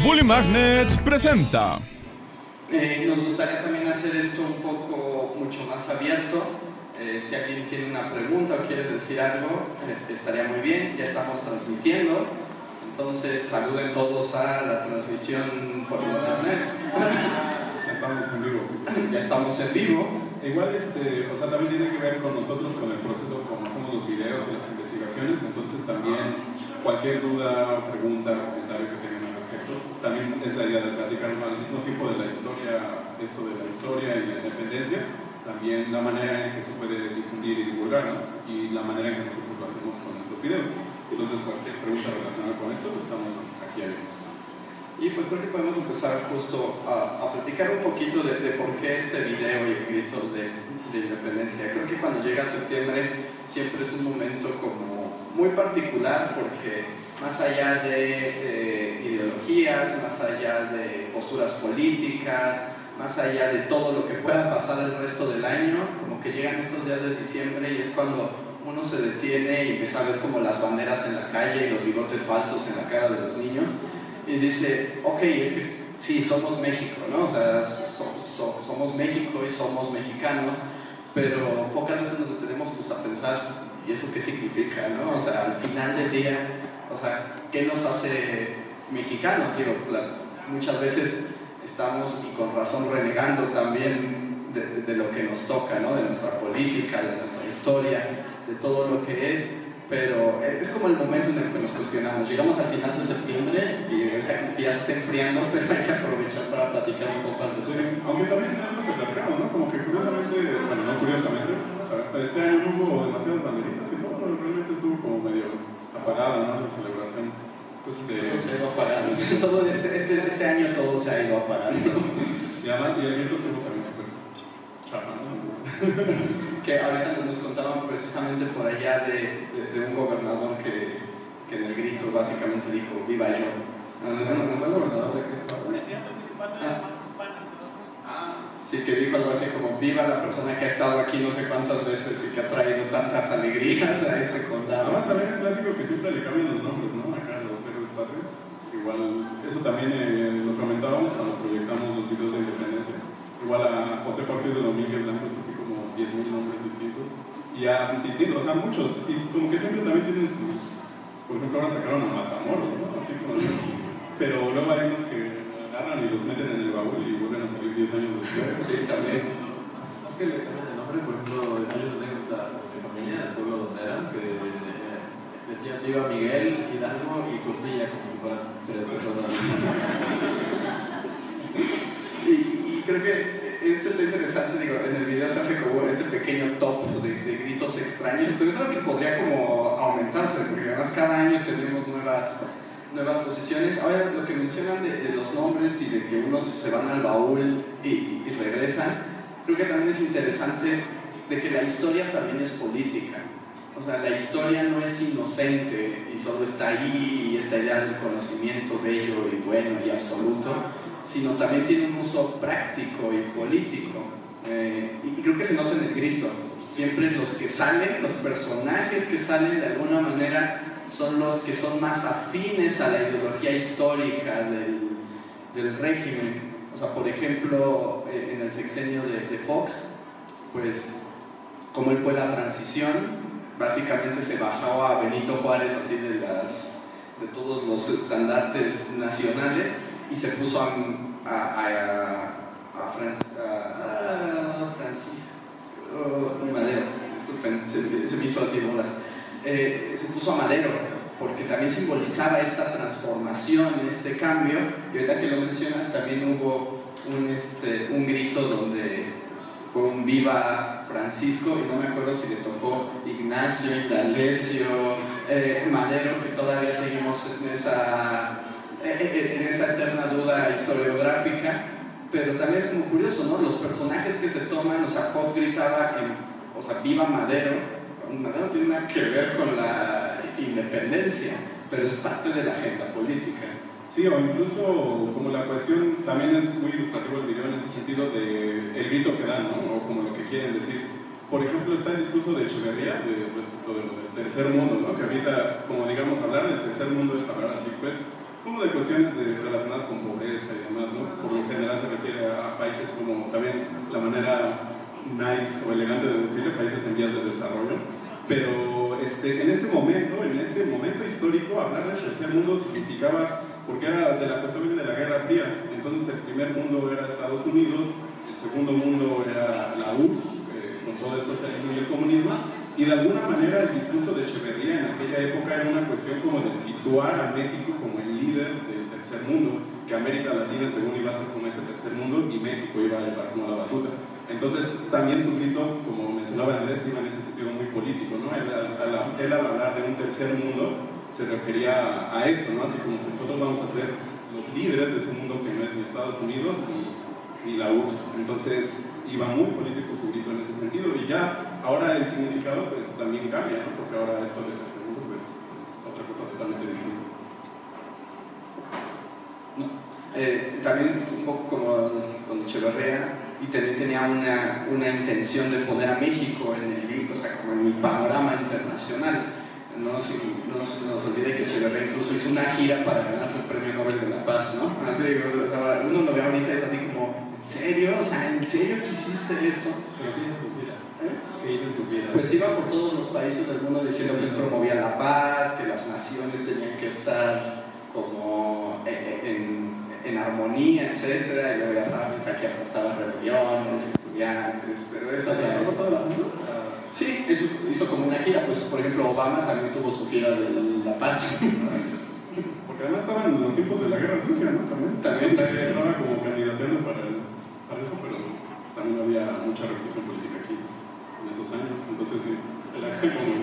Bully Magnets presenta. Nos gustaría también hacer esto un poco mucho más abierto. Si alguien tiene una pregunta o quiere decir algo, estaría muy bien. Ya estamos transmitiendo, entonces saluden todos a la transmisión por internet. Ya estamos en vivo. Ya estamos en vivo. Igual, o sea, también tiene que ver con nosotros, con el proceso, como hacemos los videos y las investigaciones. Entonces también cualquier duda, pregunta, comentario que tengan al respecto, también es la idea de platicar al mismo tiempo de la historia, esto de la historia y la independencia, también la manera en que se puede difundir y divulgar, ¿no? Y la manera en que nosotros lo hacemos con nuestros videos. Entonces cualquier pregunta relacionada con eso, estamos aquí abiertos. Y pues creo que podemos empezar justo a platicar un poquito de por qué este video y el grito de independencia. Creo que cuando llega septiembre siempre es un momento como muy particular, porque más allá de ideologías, más allá de posturas políticas, más allá de todo lo que pueda pasar el resto del año, como que llegan estos días de diciembre y es cuando uno se detiene y empieza a ver como las banderas en la calle y los bigotes falsos en la cara de los niños y dice, ok, es que sí, somos México, ¿no? O sea, somos México y somos mexicanos, pero pocas veces nos detenemos pues, a pensar, ¿y eso qué significa, no? O sea, al final del día, o sea, ¿qué nos hace mexicanos? Digo, claro, muchas veces estamos, y con razón, renegando también de lo que nos toca, ¿no? De nuestra política, de nuestra historia, de todo lo que es, pero es como el momento en el que nos cuestionamos. Llegamos al final de septiembre y ahorita como que ya se está enfriando, pero hay que aprovechar para platicar un poco al respecto. Sí, aunque también es lo que platicamos, ¿no? Como que curiosamente, bueno, no curiosamente, o sea, este año hubo demasiadas banderitas y todo, realmente estuvo como medio apagada, ¿no? La celebración. Entonces, todo se ha ido apagando. Todo este año todo se ha ido apagando. Y además, y el viento estuvo también súper chapa, ¿no? Que ahorita nos contaban precisamente por allá de un gobernador que en el grito básicamente dijo, viva yo. ¿No fue el gobernador de Cristo? Sí, que dijo algo así como, viva la persona que ha estado aquí no sé cuántas veces y que ha traído tantas alegrías a este condado. Además también es clásico que siempre le cambian los nombres, ¿no? Acá los héroes patrios. Igual, eso también lo comentábamos cuando proyectamos los videos de independencia. Igual a José Ortiz de Domínguez le han puesto así como 10,000 nombres distintos. Y a distintos, o sea, muchos. Y como que siempre también tienen sus... Por ejemplo, ahora sacaron a Matamoros, ¿no? Así como... Pero luego hay unos que agarran y los meten en el baúl y vuelven a salir 10 años después. Sí, también. Es que le cambian el nombre, por ejemplo, hay una anécdota de mi familia, del pueblo donde eran, que decían viva Miguel, Hidalgo y Costilla, como si fueran 3 personas. Y creo que esto está interesante, digo, en el video se hace como este pequeño top de gritos extraños, pero es algo que podría como aumentarse, porque además cada año tenemos nuevas posiciones. Ahora lo que mencionan de los nombres y de que unos se van al baúl y regresan, creo que también es interesante de que la historia también es política. O sea, la historia no es inocente y solo está ahí y esta idea del conocimiento bello y bueno y absoluto, sino también tiene un uso práctico y político. Y creo que se nota en el grito. Siempre los que salen, los personajes que salen de alguna manera son los que son más afines a la ideología histórica del régimen. O sea, por ejemplo, en el sexenio de Fox, pues, como él fue la transición, básicamente se bajaba a Benito Juárez así de todos los estandartes nacionales y se puso a Francisco Madero, disculpen, se me hizo así bolas. Se puso a Madero porque también simbolizaba esta transformación, este cambio, y ahorita que lo mencionas también hubo un grito donde fue un viva Francisco y no me acuerdo si le tocó Ignacio, Indalecio, Madero, que todavía seguimos en esa eterna duda historiográfica, pero también es como curioso, ¿no? Los personajes que se toman, o sea, Fox gritaba, o sea, viva Madero. Madero no tiene nada que ver con la independencia, pero es parte de la agenda política. Sí, o incluso como la cuestión, también es muy ilustrativo el video en ese sentido de el grito que dan, ¿no? O como lo que quieren decir. Por ejemplo, está el discurso de Echeverría respecto de lo del tercer mundo, ¿no? Que ahorita, como digamos, hablar del tercer mundo es hablar así, pues, como de cuestiones relacionadas con países como también la manera nice o elegante de decirle, países en vías de desarrollo. Pero en ese momento histórico, hablar del tercer mundo significaba, porque era de la cuestión de la Guerra Fría, entonces el primer mundo era Estados Unidos, el segundo mundo era la URSS, con todo el socialismo y el comunismo, y de alguna manera el discurso de Echeverría en aquella época era una cuestión como de situar a México como el líder del tercer mundo, que América Latina según iba a ser como ese tercer mundo y México iba a llevar como la batuta. Entonces también su grito, como mencionaba Andrés, iba en ese sentido muy político, ¿no? Él al hablar de un tercer mundo se refería a eso, ¿no? Así como que nosotros vamos a ser los líderes de ese mundo que no es ni Estados Unidos ni la URSS. Entonces iba muy político su grito en ese sentido, y ya ahora el significado pues también cambia, ¿no? Porque ahora esto del tercer mundo pues es otra cosa totalmente distinta. No. También un poco como con Echeverría, y también tenía una intención de poner a México en el, o sea, como en el panorama internacional. No se nos olvide que Echeverría incluso hizo una gira para ganarse el Premio Nobel de la Paz, ¿no? Así, o sea, uno lo ve ahorita y es así como, ¿serio? O sea, ¿en serio que hiciste eso? ¿Pero qué hizo en su gira? ¿Qué hizo en su gira? Pues iba por todos los países del mundo diciendo que él promovía la paz, que las naciones tenían que estar como en armonía, etcétera, y luego ya sabes, aquí aplastaban rebeliones, estudiantes, pero eso ya ¿Por todo el mundo? sí, eso hizo como una gira. Pues por ejemplo Obama también tuvo su gira de la paz. Porque además estaban en los tiempos de la Guerra Sucia, ¿no? También estaba como candidateando para eso, pero también había mucha represión política aquí en esos años. Entonces sí, el ángel como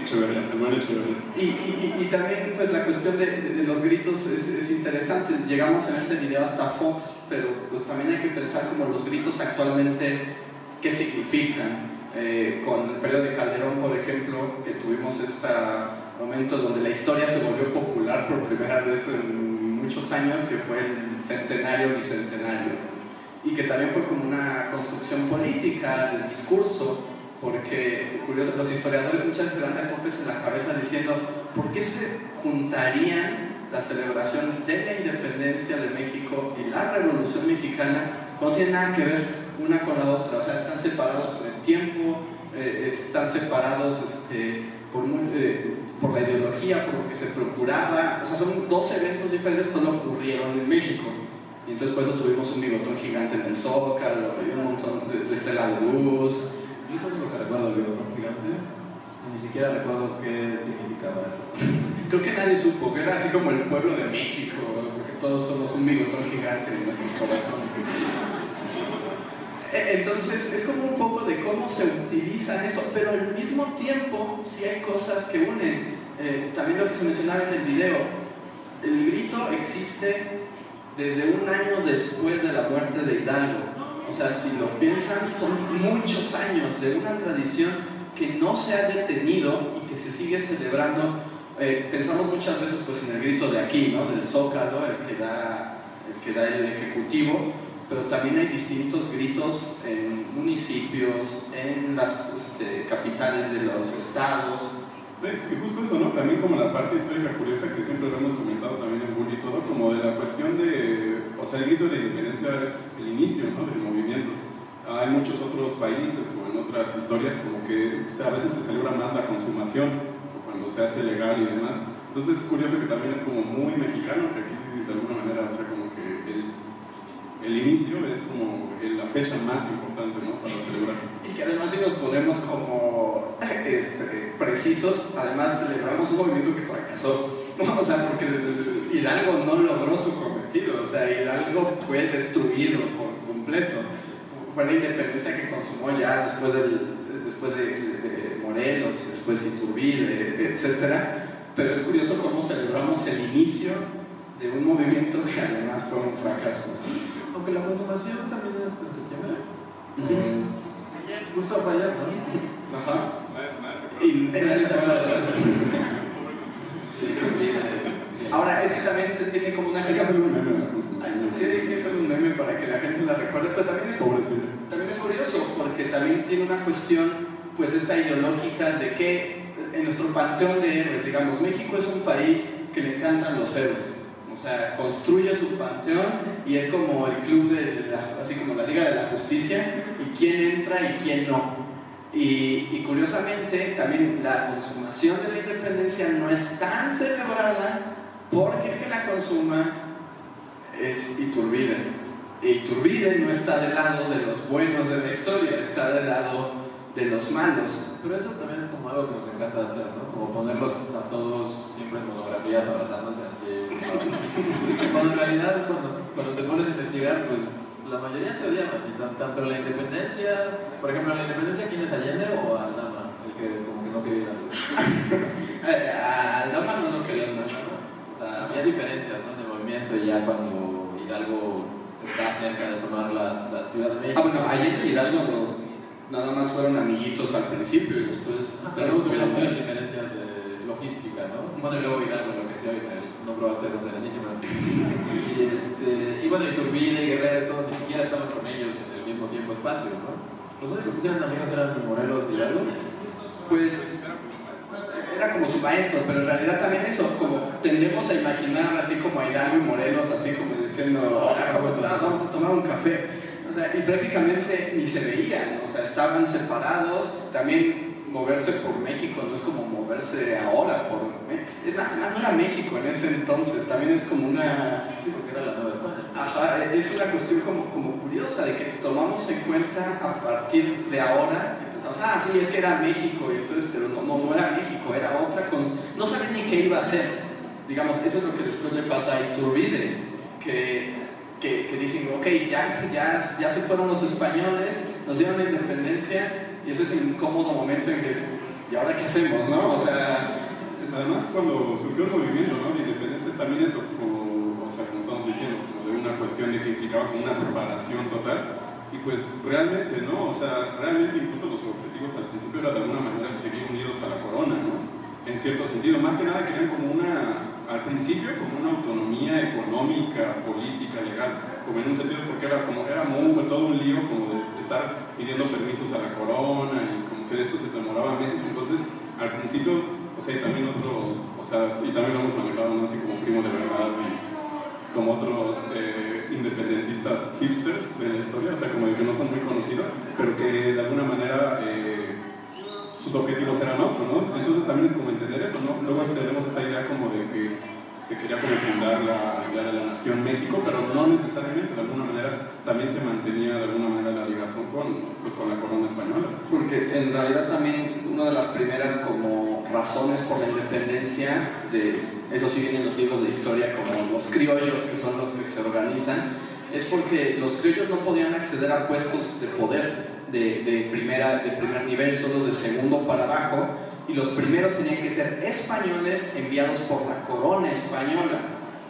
Echeverría, el buen Echeverría. Y también pues la cuestión de los gritos es interesante. Llegamos en este video hasta Fox, pero pues también hay que pensar como los gritos actualmente qué significan. Con el periodo de Calderón, por ejemplo, que tuvimos este momento donde la historia se volvió popular por primera vez en muchos años, que fue el centenario bicentenario, y que también fue como una construcción política del discurso, porque curioso, los historiadores muchas veces se dan de topes en la cabeza diciendo ¿por qué se juntarían la celebración de la independencia de México y la Revolución Mexicana cuando no tienen nada que ver una con la otra? O sea, están separados en el tiempo, están separados por la ideología, por lo que se procuraba. O sea, son dos eventos diferentes, solo ocurrieron en México. Y entonces por eso tuvimos un bigotón gigante en el Zócalo y un montón de estela de luz. Yo lo único que recuerdo del bigotón gigante, ni siquiera recuerdo qué significaba eso. Creo que nadie supo, que era así como el pueblo de México, porque todos somos un bigotón gigante en nuestros corazones. Entonces es como un poco de cómo se utilizan esto, pero al mismo tiempo sí hay cosas que unen. También lo que se mencionaba en el video, el grito existe desde un año después de la muerte de Hidalgo. O sea, si lo piensan, son muchos años de una tradición que no se ha detenido y que se sigue celebrando. Pensamos muchas veces pues, en el grito de aquí, ¿no? Del Zócalo, el que da el Ejecutivo, pero también hay distintos gritos en municipios, en las capitales de los estados. Y justo eso, ¿no? También como la parte histórica curiosa que siempre lo hemos comentado también en Bully y todo, como de la cuestión de, o sea, el grito de la independencia es el inicio, ¿no? Del movimiento. Hay muchos otros países o en otras historias como que, o sea, a veces se celebra más la consumación, o cuando se hace legal y demás. Entonces es curioso que también es como muy mexicano, que aquí de alguna manera, o sea, como que el inicio es como la fecha más importante, ¿no? Para celebrar. Y que además si nos ponemos como precisos, además celebramos un movimiento que fracasó, ¿no? O sea, porque Hidalgo no logró su cometido, o sea, Hidalgo fue destruido por completo. Fue la independencia que consumó ya después de Morelos y después Iturbide, etc. Pero es curioso cómo celebramos el inicio de un movimiento que además fue un fracaso. Aunque la consumación también es en septiembre. Justo a fallar, ¿no? Ajá. Y nadie se acuerda de eso. Ahora, es que también tiene como una... Hay que hacer un meme de la consumación. Sí, hay que hacer un meme para que la gente la recuerde, pero también es curioso, porque también tiene una cuestión, pues esta ideológica de que en nuestro panteón de héroes, digamos, México es un país que le encantan los héroes, O sea, construye su panteón y es como el club así como la Liga de la Justicia, y quién entra y quién no. Y curiosamente también la consumación de la independencia no es tan celebrada porque el que la consuma es Iturbide. Y Iturbide no está del lado de los buenos de la historia, está del lado de los malos. Pero eso también es como algo que nos encanta hacer, ¿no? Como ponerlos a todos siempre en monografías abrazándose así. Cuando en realidad, cuando te pones a investigar, pues la mayoría se odiaban, y tanto la independencia, por ejemplo, la independencia, ¿quién es Allende o Aldama? El que como que no quería ir algo. Aldama no lo querían mucho, ¿no? O sea, había diferencias, ¿no? En el movimiento, ya cuando Hidalgo está cerca de tomar la Ciudad de México. Bueno, Allende y Hidalgo nada más fueron amiguitos al principio y después... pero tuvieron muchas diferencias de logística, ¿no? Bueno, y luego Hidalgo enloqueció y se nombró a Pedro Serenísima. Y bueno, Iturbide y Guerrero, todos ni siquiera estaban con ellos en el mismo tiempo espacio, ¿no? Los únicos que eran amigos eran Morelos y Hidalgo. Pues era como su maestro, pero en realidad también eso, como tendemos a imaginar así como a Hidalgo y Morelos, así como diciendo, hola, ¿cómo estás? Vamos a tomar un café. O sea, y prácticamente ni se veían, o sea, estaban separados. También moverse por México no es como moverse ahora por... Es más, no era México en ese entonces, también es como una... Sí, porque era la Nueva España. Ajá, es una cuestión como curiosa, de que tomamos en cuenta a partir de ahora, y pensamos, sí, es que era México, y entonces, pero no era México, era otra cosa, no sabían ni qué iba a ser. Digamos, eso es lo que después le pasa a Iturbide, que dicen, ok, ya se fueron los españoles, nos dieron la independencia, y ese es el incómodo momento en que es, ¿y ahora qué hacemos, no? O sea... Además, cuando surgió el movimiento, ¿no?, de independencia, también eso, como estamos diciendo, como de una cuestión de que implicaba como una separación total, y pues realmente, ¿no? O sea, realmente incluso los objetivos al principio era de alguna manera seguir unidos a la corona, ¿no? En cierto sentido, más que nada querían como al principio como una autonomía económica, política, legal, como en un sentido, porque era todo un lío como de estar pidiendo permisos a la corona, y como que eso se demoraba meses. Entonces al principio, o sea, y también otros, o sea, y también lo hemos manejado, ¿no?, así como Primo de Verdad y como otros independentistas hipsters de la historia, o sea, como de que no son muy conocidos, pero que de alguna manera sus objetivos eran otros, ¿no? Entonces también es como entender eso, ¿no? Luego tenemos esta idea como de que se quería como fundar la idea de la nación México, pero no necesariamente, de alguna manera también se mantenía de alguna manera la ligación con la corona española. Porque en realidad también una de las primeras como razones por la independencia, eso sí viene en los libros de historia, como los criollos, que son los que se organizan, es porque los criollos no podían acceder a puestos de poder de primer nivel, solo de segundo para abajo, y los primeros tenían que ser españoles enviados por la corona española,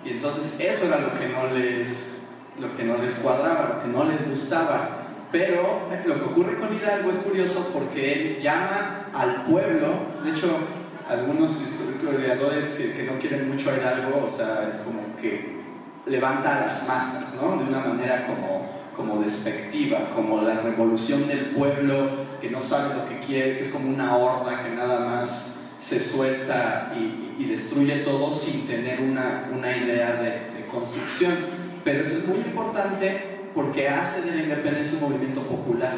y entonces eso era lo que no les cuadraba, lo que no les gustaba. Pero lo que ocurre con Hidalgo es curioso porque él llama al pueblo. De hecho, algunos historiadores que no quieren mucho a Hidalgo, o sea, es como que levanta a las masas, ¿no?, de una manera como despectiva, como la revolución del pueblo que no sabe lo que quiere, que es como una horda que nada más se suelta y destruye todo sin tener una idea de construcción. Pero esto es muy importante porque hace de la independencia un movimiento popular,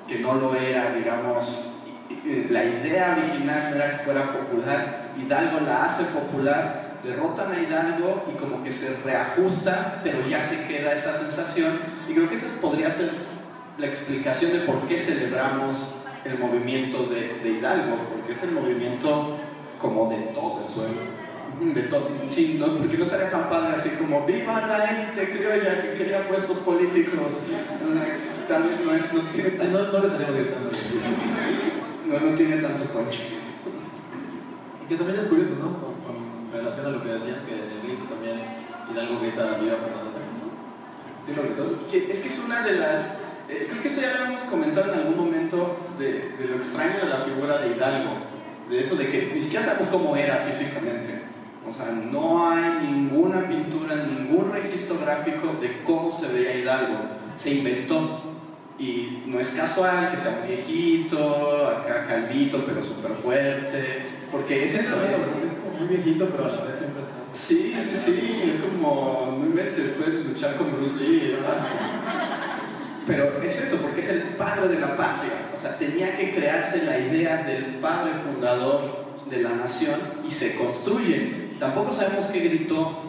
que no lo era, digamos, la idea original no era que fuera popular. Hidalgo la hace popular, derrotan a Hidalgo y como que se reajusta, pero ya se queda esa sensación, y creo que esa podría ser la explicación de por qué celebramos el movimiento de Hidalgo, porque es el movimiento como de todos. De todo, sí, no, porque no estaría tan padre así como ¡viva la élite criolla que quería puestos políticos! Tal vez no tiene tanto... No le estaríamos gritando. No tiene tanto ponche. Y que también es curioso, ¿no? Con relación a lo que decían, que en el grito también Hidalgo grita ¡viva Fernando VII! ¿no? ¿Sí lo gritó? Es que es una de las... creo que esto ya lo hemos comentado en algún momento de lo extraño de la figura de Hidalgo, de eso de que ni siquiera sabemos cómo era físicamente. O sea, no hay ninguna pintura, ningún registro gráfico de cómo se veía Hidalgo. Se inventó. Y no es casual que sea un viejito, acá calvito, pero súper fuerte. Porque es eso. Es como muy viejito, pero a la vez siempre está Sí, es como, no inventes, puedes luchar con Bruce Lee y demás. Pero es eso, porque es el padre de la patria. O sea, tenía que crearse la idea del padre fundador de la nación y se construye. Tampoco sabemos qué gritó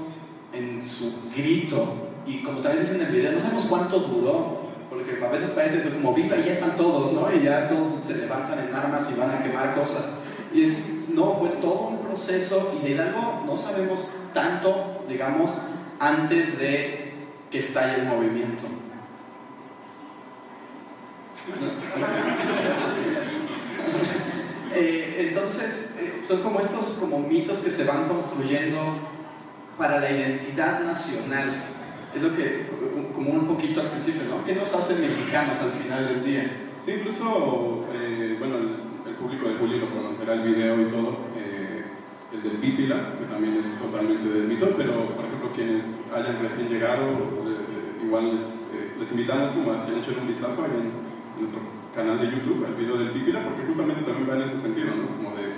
en su grito, y como también dice en el video, no sabemos cuánto duró, porque a veces parece eso como viva y ya están todos, ¿no? Y ya todos se levantan en armas y van a quemar cosas. Y no, fue todo un proceso, y de Hidalgo no sabemos tanto, digamos, antes de que estalle el movimiento. Entonces, son como estos mitos que se van construyendo para la identidad nacional. Es lo que, como un poquito al principio, ¿no? ¿Qué nos hace mexicanos al final del día? Sí, incluso, bueno, el público de Juli lo conocerá el video y todo, el del Pípila, que también es totalmente del mito, pero por ejemplo quienes hayan recién llegado, igual les invitamos como a que le echen un vistazo ahí en nuestro canal de YouTube, el video del Pípila, porque justamente también va en ese sentido, ¿no? Como de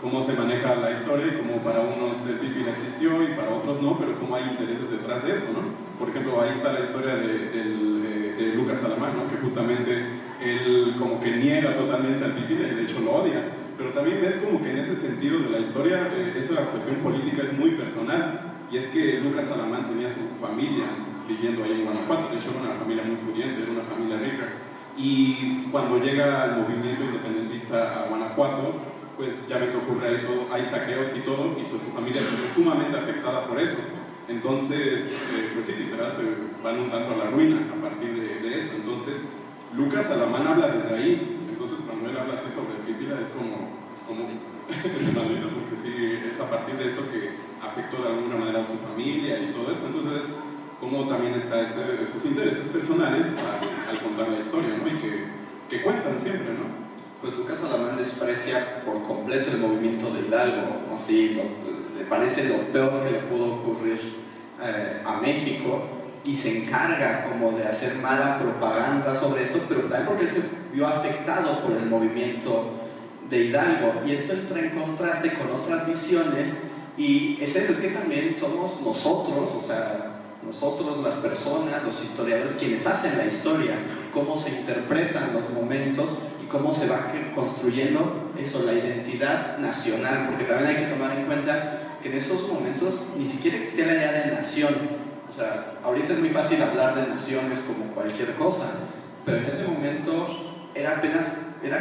cómo se maneja la historia y cómo para unos el Pípila existió y para otros no, pero cómo hay intereses detrás de eso, ¿no? Por ejemplo, ahí está la historia de Lucas Alamán, ¿no? Que justamente él como que niega totalmente al Pípila y de hecho lo odia, pero también ves como que en ese sentido de la historia esa cuestión política es muy personal, y es que Lucas Alamán tenía su familia viviendo ahí en Guanajuato, de hecho era una familia muy pudiente, era una familia rica, y cuando llega el movimiento independentista a Guanajuato, pues ya ve que ocurre ahí todo, hay saqueos y todo, y pues su familia se ve sumamente afectada por eso. Entonces, pues sí, literal, se van un tanto a la ruina a partir de eso. Entonces, Lucas Alamán habla desde ahí. Entonces, cuando él habla así sobre Pípila, es como ese maldito, porque sí, es a partir de eso que afectó de alguna manera a su familia y todo esto. Entonces, como también está esos intereses personales al contar la historia, ¿no? Y que cuentan siempre, ¿no? Pues Lucas Alamán desprecia por completo el movimiento de Hidalgo, así le parece lo peor que le pudo ocurrir a México, y se encarga como de hacer mala propaganda sobre esto, pero también porque se vio afectado por el movimiento de Hidalgo, y esto entra en contraste con otras visiones, y es eso, es que también somos nosotros, o sea, nosotros las personas, los historiadores, quienes hacen la historia, cómo se interpretan los momentos y cómo se va construyendo eso, la identidad nacional, porque también hay que tomar en cuenta que en esos momentos ni siquiera existía la idea de nación. O sea, ahorita es muy fácil hablar de naciones como cualquier cosa, pero en ese momento era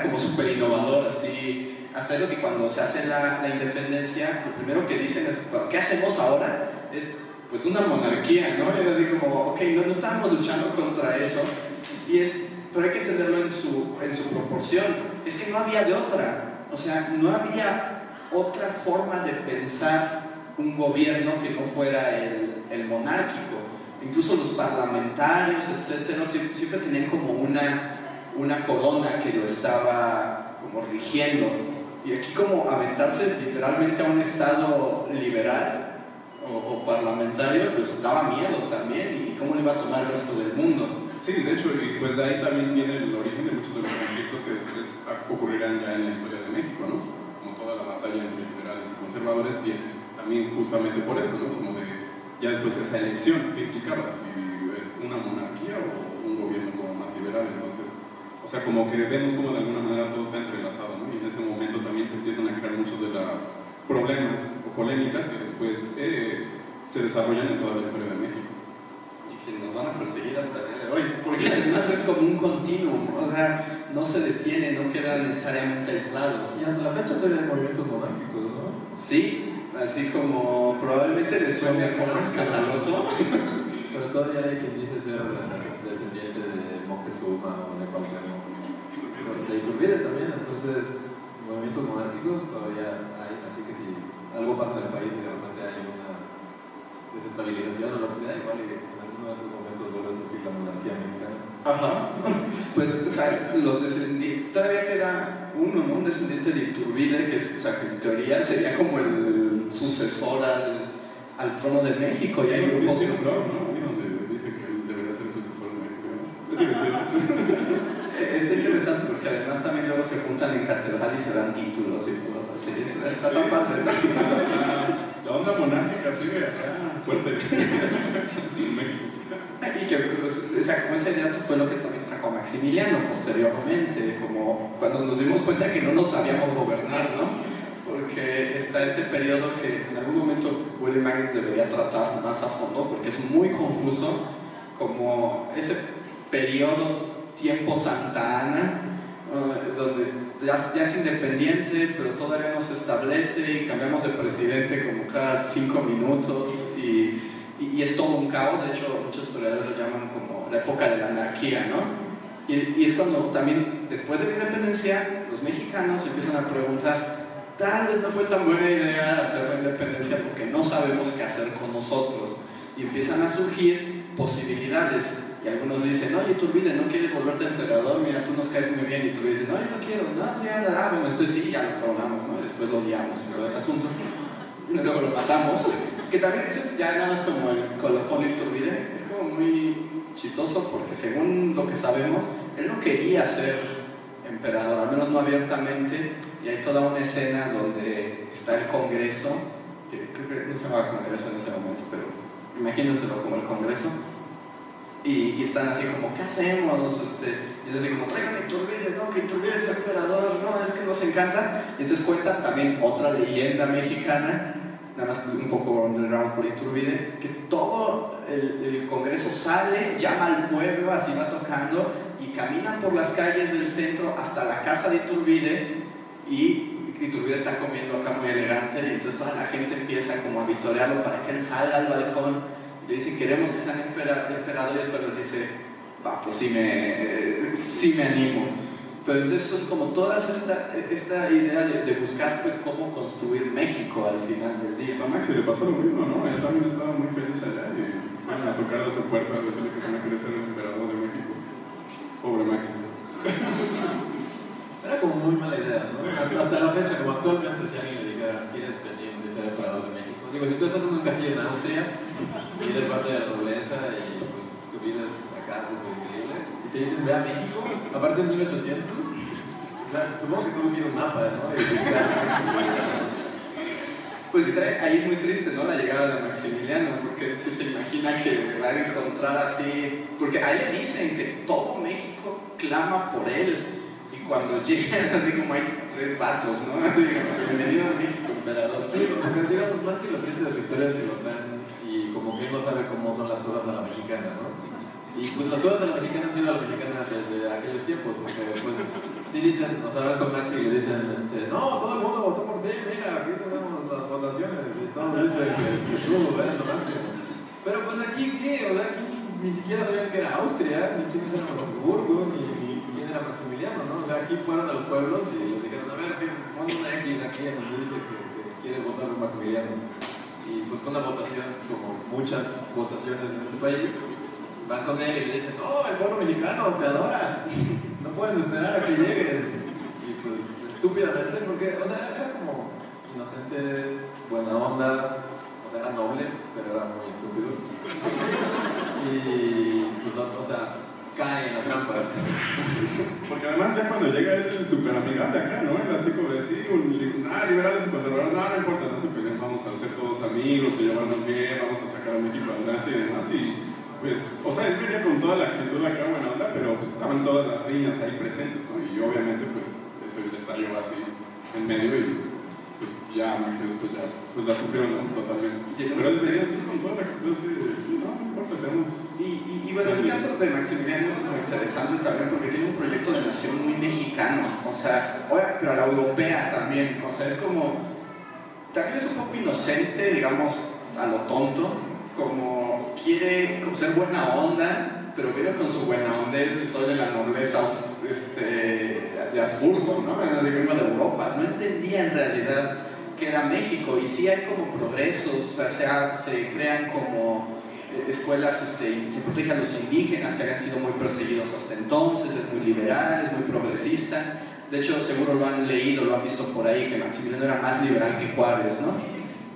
como súper innovador, así, hasta eso que cuando se hace la independencia, lo primero que dicen es, ¿qué hacemos ahora? Es pues una monarquía, ¿no? Es así como, ok, no estábamos luchando contra eso, pero hay que entenderlo en su proporción. Es que no había de otra, o sea, no había otra forma de pensar un gobierno que no fuera el monárquico. Incluso los parlamentarios, etcétera, siempre tenían como una corona que lo estaba como rigiendo. Y aquí como aventarse literalmente a un estado liberal o parlamentario, pues daba miedo también, y cómo le iba a tomar el resto del mundo. Sí, de hecho, y pues de ahí también viene el origen de muchos de los conflictos que después ocurrirán ya en la historia de México, ¿no? Como toda la batalla entre liberales y conservadores viene también justamente por eso, ¿no? Como de ya después esa elección que implicaba, si es una monarquía o un gobierno como más liberal. Entonces, o sea, como que vemos como de alguna manera todo está entrelazado, ¿no? Y en ese momento también se empiezan a crear muchos de los problemas o polémicas que después se desarrollan en toda la historia de México. Y que nos van a perseguir hasta el día de hoy, porque además es como un continuum, o sea, no se detiene, no queda necesariamente aislado. Y hasta la fecha todavía hay movimientos monárquicos, ¿no? Sí, así como probablemente les suene como escandaloso. Pero todavía hay quien dice ser descendiente de Moctezuma o de Cuauhtémoc. De Iturbide también, entonces movimientos monárquicos todavía hay, así que si algo pasa en el país y de repente hay una desestabilización o lo que sea, igual y en alguno de esos momentos vuelve a surgir la monarquía mexicana. Ajá. Pues, o sea, los descendientes, todavía queda uno, ¿no? Un descendiente de Iturbide, que es, o sea, que en teoría sería como el sucesor al trono de México, y hay grupos. Sí, claro, ¿no? Ahí donde dice que él debería ser el sucesor de México. Es divertido. Está interesante porque además también luego se juntan en catedral y se dan títulos y cosas así. Está tan padre. La onda monárquica acá, fuerte. En México. Y que, pues, o sea, como esa idea fue lo que también trajo a Maximiliano posteriormente, como cuando nos dimos cuenta que no nos sabíamos gobernar, ¿no? Porque está este periodo que en algún momento William Magnus debería tratar más a fondo, porque es muy confuso, como ese periodo tiempo Santa Ana, donde ya es independiente, pero todavía no se establece y cambiamos de presidente como cada 5 minutos y es todo un caos. De hecho, muchos historiadores lo llaman como la época de la anarquía, ¿no? Y es cuando también, después de la independencia, los mexicanos empiezan a preguntar, tal vez no fue tan buena idea hacer la independencia porque no sabemos qué hacer con nosotros. Y empiezan a surgir posibilidades. Y algunos dicen, oye, Iturbide, ¿no quieres volverte emperador? Mira, tú nos caes muy bien. Y Iturbide dice, no, yo no quiero, no, ya, bueno, entonces sí, ya lo coronamos, ¿no? Y después lo liamos en todo el asunto. Y luego lo matamos. Que también eso es ya nada más como el colofón de Iturbide. Es como muy chistoso porque según lo que sabemos, él no quería ser emperador, al menos no abiertamente. Y hay toda una escena donde está el Congreso, que creo que no se llamaba Congreso en ese momento, pero imagínenselo como el Congreso. Y están así como, ¿qué hacemos? Y ellos dicen como, traigan a Iturbide, no, que Iturbide es emperador, no, es que nos encanta. Y entonces cuentan también otra leyenda mexicana, nada más un poco underground por Iturbide, que todo el Congreso sale, llama al pueblo, así va tocando, y caminan por las calles del centro hasta la casa de Iturbide, y Iturbide está comiendo acá muy elegante, y entonces toda la gente empieza como a vitorearlo para que él salga al balcón. Le dicen, queremos que sean emperadores, pero él dice, pues sí me animo. Pero entonces son como todas esta idea de buscar pues cómo construir México al final del día. A Maxi le pasó lo mismo, ¿no? Él también estaba muy feliz allá y van a tocar a su puerta a decirle que se me quiere ser el emperador de México. Pobre Maxi. Era como muy mala idea, ¿no? Sí. Hasta la fecha, como actualmente, si alguien le dijera, ¿quieres venir de ser emperador de México? Digo, si tú estás en un castillo en Austria y eres parte de la nobleza y pues, tu vida es acá súper increíble y te dicen, ve a México, aparte en 1800, o sea, supongo que tuvo que ir un mapa, ¿no? Pues ahí es muy triste, ¿no? La llegada de Maximiliano, porque él sí se imagina que va a encontrar así, porque ahí le dicen que todo México clama por él. Y cuando llegan, así como hay 3 vatos, ¿no? Bienvenido a México, emperador. Sí, porque digamos, Maxi lo triste de su historia es que lo traen y como que él no sabe cómo son las cosas a la mexicana, ¿no? Y pues las cosas a la mexicana han sido a la mexicana desde aquellos tiempos, porque pues sí dicen, o sea, van con Maxi y le dicen, no, todo el mundo votó por ti, mira, aquí tenemos las votaciones y todos dicen que tú eres lo máximo. Pero pues aquí, ¿qué? O sea, aquí ni siquiera sabían que era Austria, ni quiénes eran Habsburgo, ni quién era Maximiliano, ¿no? O sea, aquí fueron a los pueblos y les dijeron, a ver, pon una X aquí en donde dice que quieres votar por Maximiliano. Y pues con una votación, como muchas votaciones en este país, van con él y le dicen, no, el pueblo mexicano te adora, no pueden esperar a que llegues. Y pues estúpidamente, porque, o sea, era como inocente, buena onda, o sea, era noble, pero era muy estúpido. Y pues, o sea, cae en la trampa. Porque además ya cuando llega él súper amigable acá, ¿no? Él así como decir, liberales y conservadores, no importa, no se peleen, vamos a ser todos amigos, a llevarnos bien, vamos a sacar a México adelante y demás. Y pues, o sea, él venía con toda la actitud, la cara buena onda, pero pues estaban todas las riñas ahí presentes, ¿no? Y obviamente pues eso le estalló así en medio y pues ya Maxi pues ya pues la sufrió, ¿no? Totalmente. Pero él venía así con toda la actitud así de, sí, no importa, seamos... Y bueno, el caso de Maximiliano es muy interesante también porque tiene un proyecto de nación muy mexicano, o sea, pero a la europea también, o sea, es como, también es un poco inocente, digamos, a lo tonto, como quiere como ser buena onda, pero viene con su buena onda, soy de la nobleza de Habsburgo, ¿no? Vengo de Europa, no entendía en realidad que era México, y sí hay como progresos, o sea, se crean como escuelas, se protege a los indígenas que habían sido muy perseguidos hasta entonces, es muy liberal, es muy progresista. De hecho, seguro lo han leído, lo han visto por ahí, que Maximiliano era más liberal que Juárez, ¿no?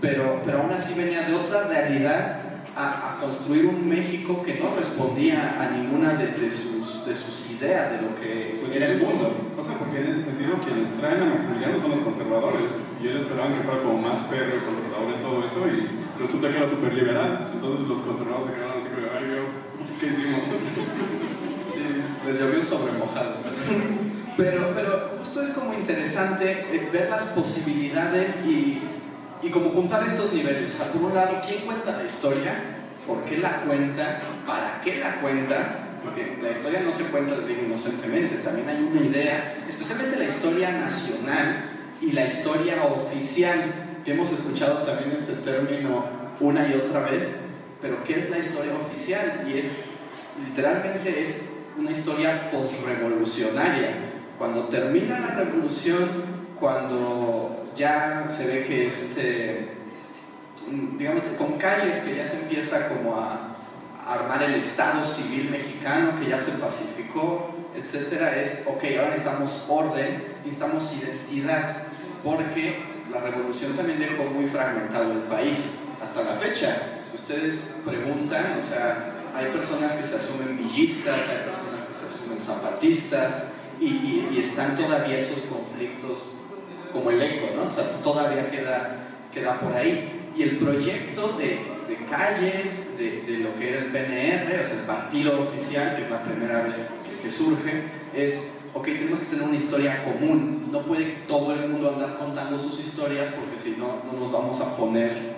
Pero aún así venía de otra realidad a construir un México que no respondía a ninguna de sus ideas de lo que pues era el mundo. O sea, porque en ese sentido quienes traen a Maximiliano son los conservadores, y él esperaba que fuera como más férreo y controlador en todo eso, y resulta que era súper liberal. Entonces los conservadores se quedaron así como, ay Dios, ¿qué hicimos? Sí, les llovió sobre mojado. Pero justo es como interesante ver las posibilidades y como juntar estos niveles. O sea, por un lado, ¿quién cuenta la historia? ¿Por qué la cuenta? ¿Para qué la cuenta? Porque la historia no se cuenta, les digo, inocentemente. También hay una idea, especialmente la historia nacional y la historia oficial, que hemos escuchado también este término una y otra vez. Pero ¿qué es la historia oficial? Y literalmente es una historia posrevolucionaria. Cuando termina la revolución, cuando ya se ve que digamos, con Calles, que ya se empieza como a armar el Estado civil mexicano, que ya se pacificó, etcétera, es, ok, ahora necesitamos orden, necesitamos identidad, porque la revolución también dejó muy fragmentado el país, hasta la fecha. Si ustedes preguntan, o sea, hay personas que se asumen villistas, hay personas que se asumen zapatistas, y están todavía esos conflictos como el eco, ¿no? O sea, todavía queda por ahí. Y el proyecto de Calles, de lo que era el PNR, o sea, el partido oficial, que es la primera vez que surge, es, ok, tenemos que tener una historia común. No puede todo el mundo andar contando sus historias porque si no, no nos vamos a poner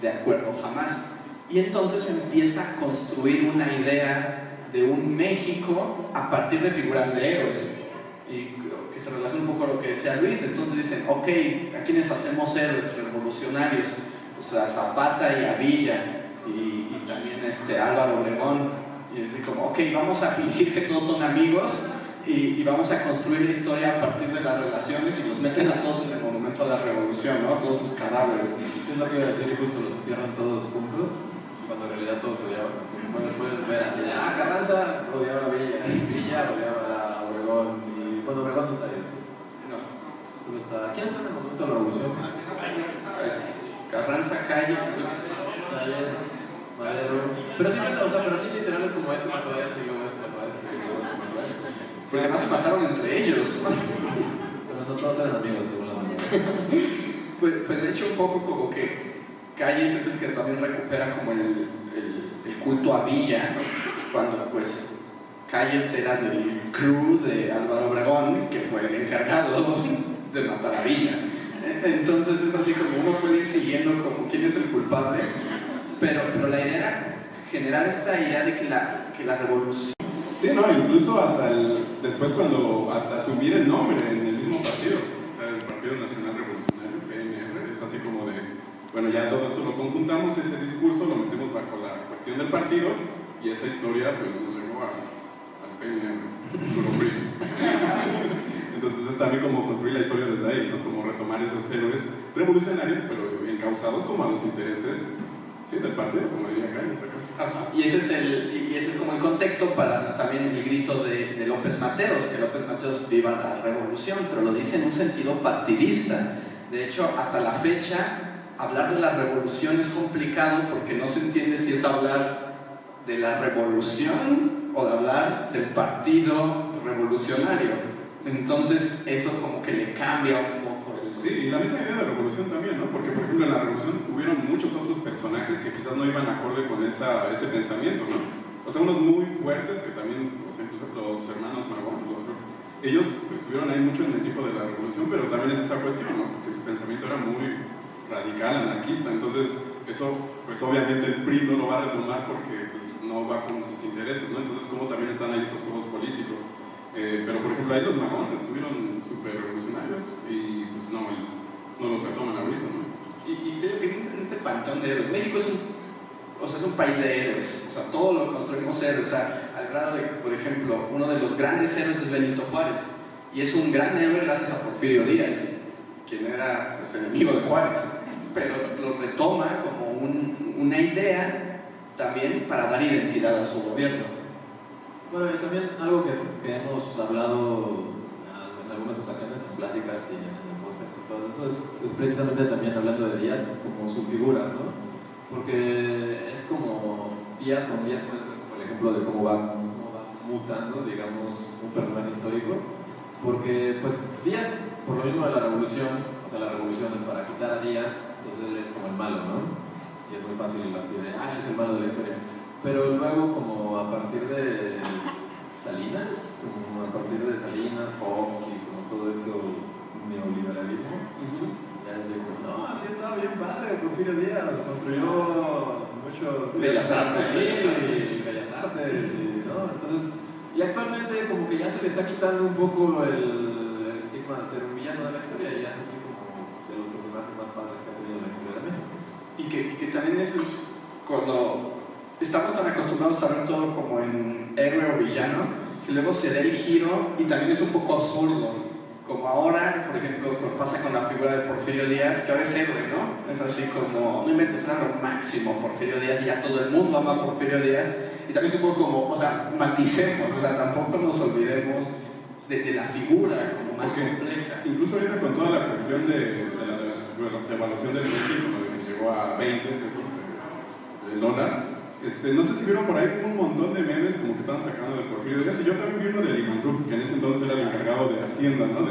de acuerdo jamás. Y entonces empieza a construir una idea de un México a partir de figuras de héroes, y que se relaciona un poco a lo que decía Luis. Entonces dicen, ok, ¿a quiénes hacemos héroes revolucionarios? Pues a Zapata y a Villa, y también Álvaro Obregón, y es como, ok, vamos a fingir que todos son amigos, y vamos a construir la historia a partir de las relaciones, y los meten a todos en el monumento a la revolución, ¿no? Todos sus cadáveres. Es lo que iba a decir, y justo los entierran todos juntos, cuando en realidad todos se odiaban. Bueno, puedes ver así, Carranza odiaba a Villa, Villa odiaba a Obregón, y bueno, Obregón no está ahí. No. Solo está. ¿Quién está en el monumento a la revolución? Carranza, Calle, Madero. Pero siempre, o sea, pero sí literal es como mató a este, y luego mató a este, y luego mató a este. porque además se mataron entre ellos. Pero no todos eran amigos, según la mayoría. Pues de hecho un poco como que Calles es el que también recupera como el culto a Villa, ¿no? Cuando pues Calles era del crew de Álvaro Obregón, que fue el encargado de matar a Villa. Entonces es así como uno puede ir siguiendo como quién es el culpable, pero la idea era generar esta idea de que la revolución... Sí, no, incluso después hasta asumir el nombre en el mismo partido, o sea, el Partido Nacional Revolucionario, PNR, es así como de, bueno, ya todo esto lo conjuntamos, ese discurso lo metemos bajo la cuestión del partido, y esa historia pues nos llegó al PNR, Entonces es también como construir la historia desde ahí, ¿no? Como retomar esos héroes revolucionarios, pero encausados como a los intereses, sí, del partido, como diría Calles acá. Y ese es como el contexto para también el grito de López Mateos, que López Mateos viva la revolución, pero lo dice en un sentido partidista. De hecho, hasta la fecha, hablar de la revolución es complicado porque no se entiende si es hablar de la revolución o de hablar del partido revolucionario. Entonces eso como que le cambia un poco. Sí, y la misma idea de revolución también, ¿no? Porque por ejemplo en la revolución hubieron muchos otros personajes que quizás no iban acorde con ese pensamiento, ¿no? O sea, unos muy fuertes que también, o sea, incluso los hermanos Magón, ellos estuvieron ahí mucho en el tipo de la revolución, pero también es esa cuestión, ¿no? Porque su pensamiento era muy radical, anarquista, entonces eso, pues obviamente el PRI no lo va a retomar porque pues, no va con sus intereses, ¿no? Entonces, como también están ahí esos juegos políticos. Pero por ejemplo ahí los Magones estuvieron súper revolucionarios y pues no los retoman ahorita, ¿no? Y te digo que en este panteón de héroes, México es un país de héroes, o sea, todo lo construimos héroes, o sea, al grado de que, por ejemplo, uno de los grandes héroes es Benito Juárez, y es un gran héroe gracias a Porfirio Díaz, quien era pues, enemigo de Juárez, pero lo retoma como una idea también para dar identidad a su gobierno. Bueno, y también algo que hemos hablado en algunas ocasiones en pláticas y en el podcast y todo eso es precisamente también hablando de Díaz como su figura, ¿no? Porque es como Díaz con Díaz, por ejemplo, de cómo va mutando, digamos, un personaje histórico, porque pues Díaz, por lo mismo de la revolución, o sea, la revolución es para quitar a Díaz, entonces él es como el malo, ¿no? y es muy fácil así de, él es el malo de la historia. Pero luego, como a partir de Salinas, Fox y como todo esto neoliberalismo, ya les digo, no, así estaba bien padre, Porfirio Díaz construyó mucho Bellas Artes, ¿no? Entonces, y actualmente como que ya se le está quitando un poco el estigma de ser un villano de la historia, y ya es así como de los personajes más padres que ha tenido la historia de México. Y que también eso es cuando estamos tan acostumbrados a ver todo como en héroe o villano, que luego se da el giro y también es un poco absurdo. Como ahora, por ejemplo, pasa con la figura de Porfirio Díaz, que ahora es héroe, ¿no? Es así como, no inventes, era lo máximo Porfirio Díaz y ya todo el mundo ama a Porfirio Díaz. Y también es un poco como, o sea, maticemos, o sea, tampoco nos olvidemos de la figura como más compleja. Incluso ahorita con toda la cuestión de la evaluación del precio, como de que llegó a 20 pesos el dólar, no sé si vieron por ahí un montón de memes como que estaban sacando de Porfirio Díaz, y yo también vi uno de Limantur, que en ese entonces era el encargado de Hacienda, ¿no?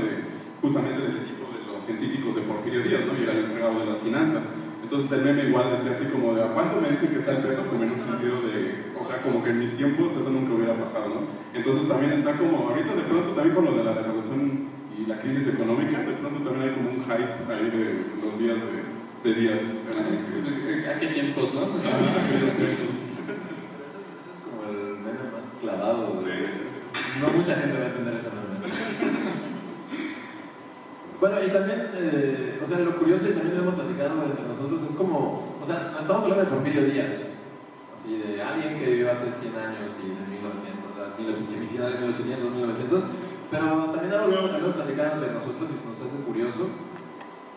Justamente del equipo de los científicos de Porfirio Díaz, ¿no? Y era el encargado de las finanzas. Entonces el meme igual decía así como de, ¿a cuánto me dicen que está el peso? Como en un sentido de, o sea, como que en mis tiempos eso nunca hubiera pasado, ¿no? Entonces también está como, ahorita de pronto también con lo de la devaluación y la crisis económica, de pronto también hay como un hype ahí de los días de Díaz. ¿A qué tiempos, no? Es como el meme más clavado. Sí. No mucha gente va a entender ese meme. Bueno, y también, o sea, lo curioso, y también lo hemos platicado entre nosotros, es como, o sea, estamos hablando de Porfirio Díaz, así de alguien que vivió hace 100 años y de 1800, finales de 1800, 1900, pero también algo que hemos platicado entre nosotros y se nos hace curioso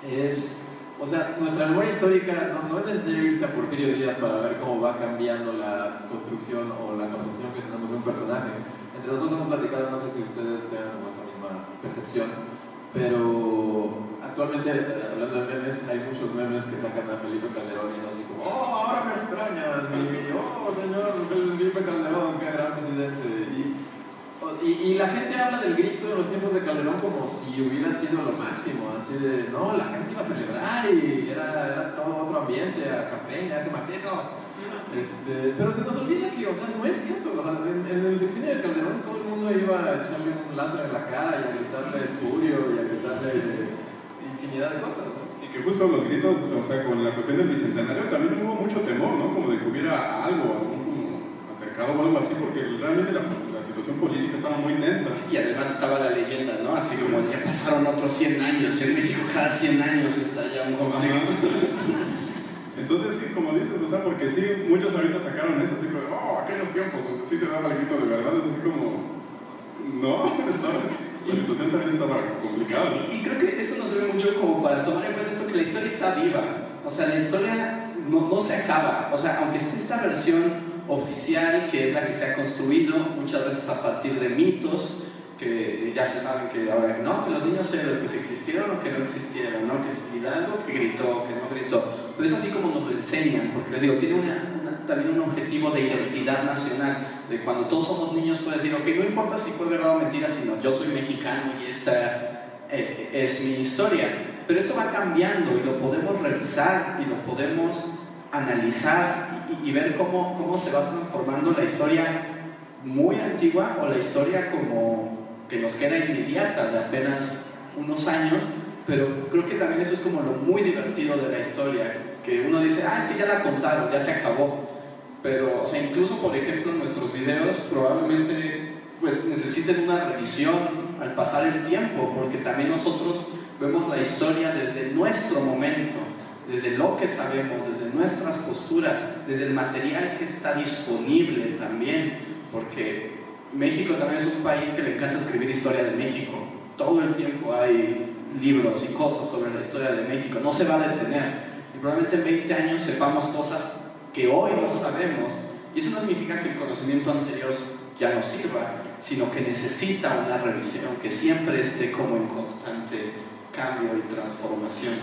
es, o sea, nuestra memoria histórica no es necesario irse a Porfirio Díaz para ver cómo va cambiando la construcción o la concepción que tenemos de un personaje. Entre nosotros hemos platicado, no sé si ustedes tengan esa misma percepción, pero actualmente, hablando de memes, hay muchos memes que sacan a Felipe Calderón y así como, oh, ahora me extrañan, y oh, señor Felipe Calderón, qué gran presidente. Y la gente habla del grito en los tiempos de Calderón como si hubiera sido lo máximo, así de, no, la gente iba a celebrar y era todo otro ambiente, a Campeña, ese matito. Pero se nos olvida que, o sea, no es cierto, o sea, en el sexenio de Calderón todo el mundo iba a echarle un láser en la cara y a gritarle espurio y a gritarle infinidad de cosas, ¿no? Y que justo los gritos, o sea, con la cuestión del bicentenario también hubo mucho temor, ¿no? Como de que hubiera algo, algún altercado o algo así, porque realmente la situación política estaba muy tensa. Y además estaba la leyenda, ¿no? Así como ya pasaron otros 100 años, y en México cada 100 años está ya un conflicto. Entonces sí, como dices, o sea, porque sí, muchos ahorita sacaron eso, así como, oh, aquellos tiempos donde sí se daba el grito de verdad, es así como, no, la situación también estaba complicada. Y creo que esto nos sirve mucho como para tomar en cuenta esto, que la historia está viva, o sea, la historia no se acaba, o sea, aunque esté esta versión oficial, que es la que se ha construido muchas veces a partir de mitos, que ya se saben que ahora no, que los niños héroes que se existieron o que no existieron, ¿no? Que si Hidalgo que gritó, que no gritó, pero es así como nos lo enseñan, porque les digo, tiene también un objetivo de identidad nacional, de cuando todos somos niños puedes decir, ok, no importa si fue verdad o mentira, sino yo soy mexicano y esta es mi historia, pero esto va cambiando y lo podemos revisar y lo podemos analizar y ver cómo se va transformando la historia muy antigua o la historia como que nos queda inmediata de apenas unos años, pero creo que también eso es como lo muy divertido de la historia, que uno dice, es que ya la contaron, ya se acabó, pero, o sea, incluso por ejemplo nuestros videos probablemente pues necesiten una revisión al pasar el tiempo, porque también nosotros vemos la historia desde nuestro momento, desde lo que sabemos, desde nuestras posturas, desde el material que está disponible también, porque México también es un país que le encanta escribir historia de México. Todo el tiempo hay libros y cosas sobre la historia de México, no se va a detener. Y probablemente en 20 años sepamos cosas que hoy no sabemos, y eso no significa que el conocimiento anterior ya no sirva, sino que necesita una revisión, que siempre esté como en constante cambio y transformación.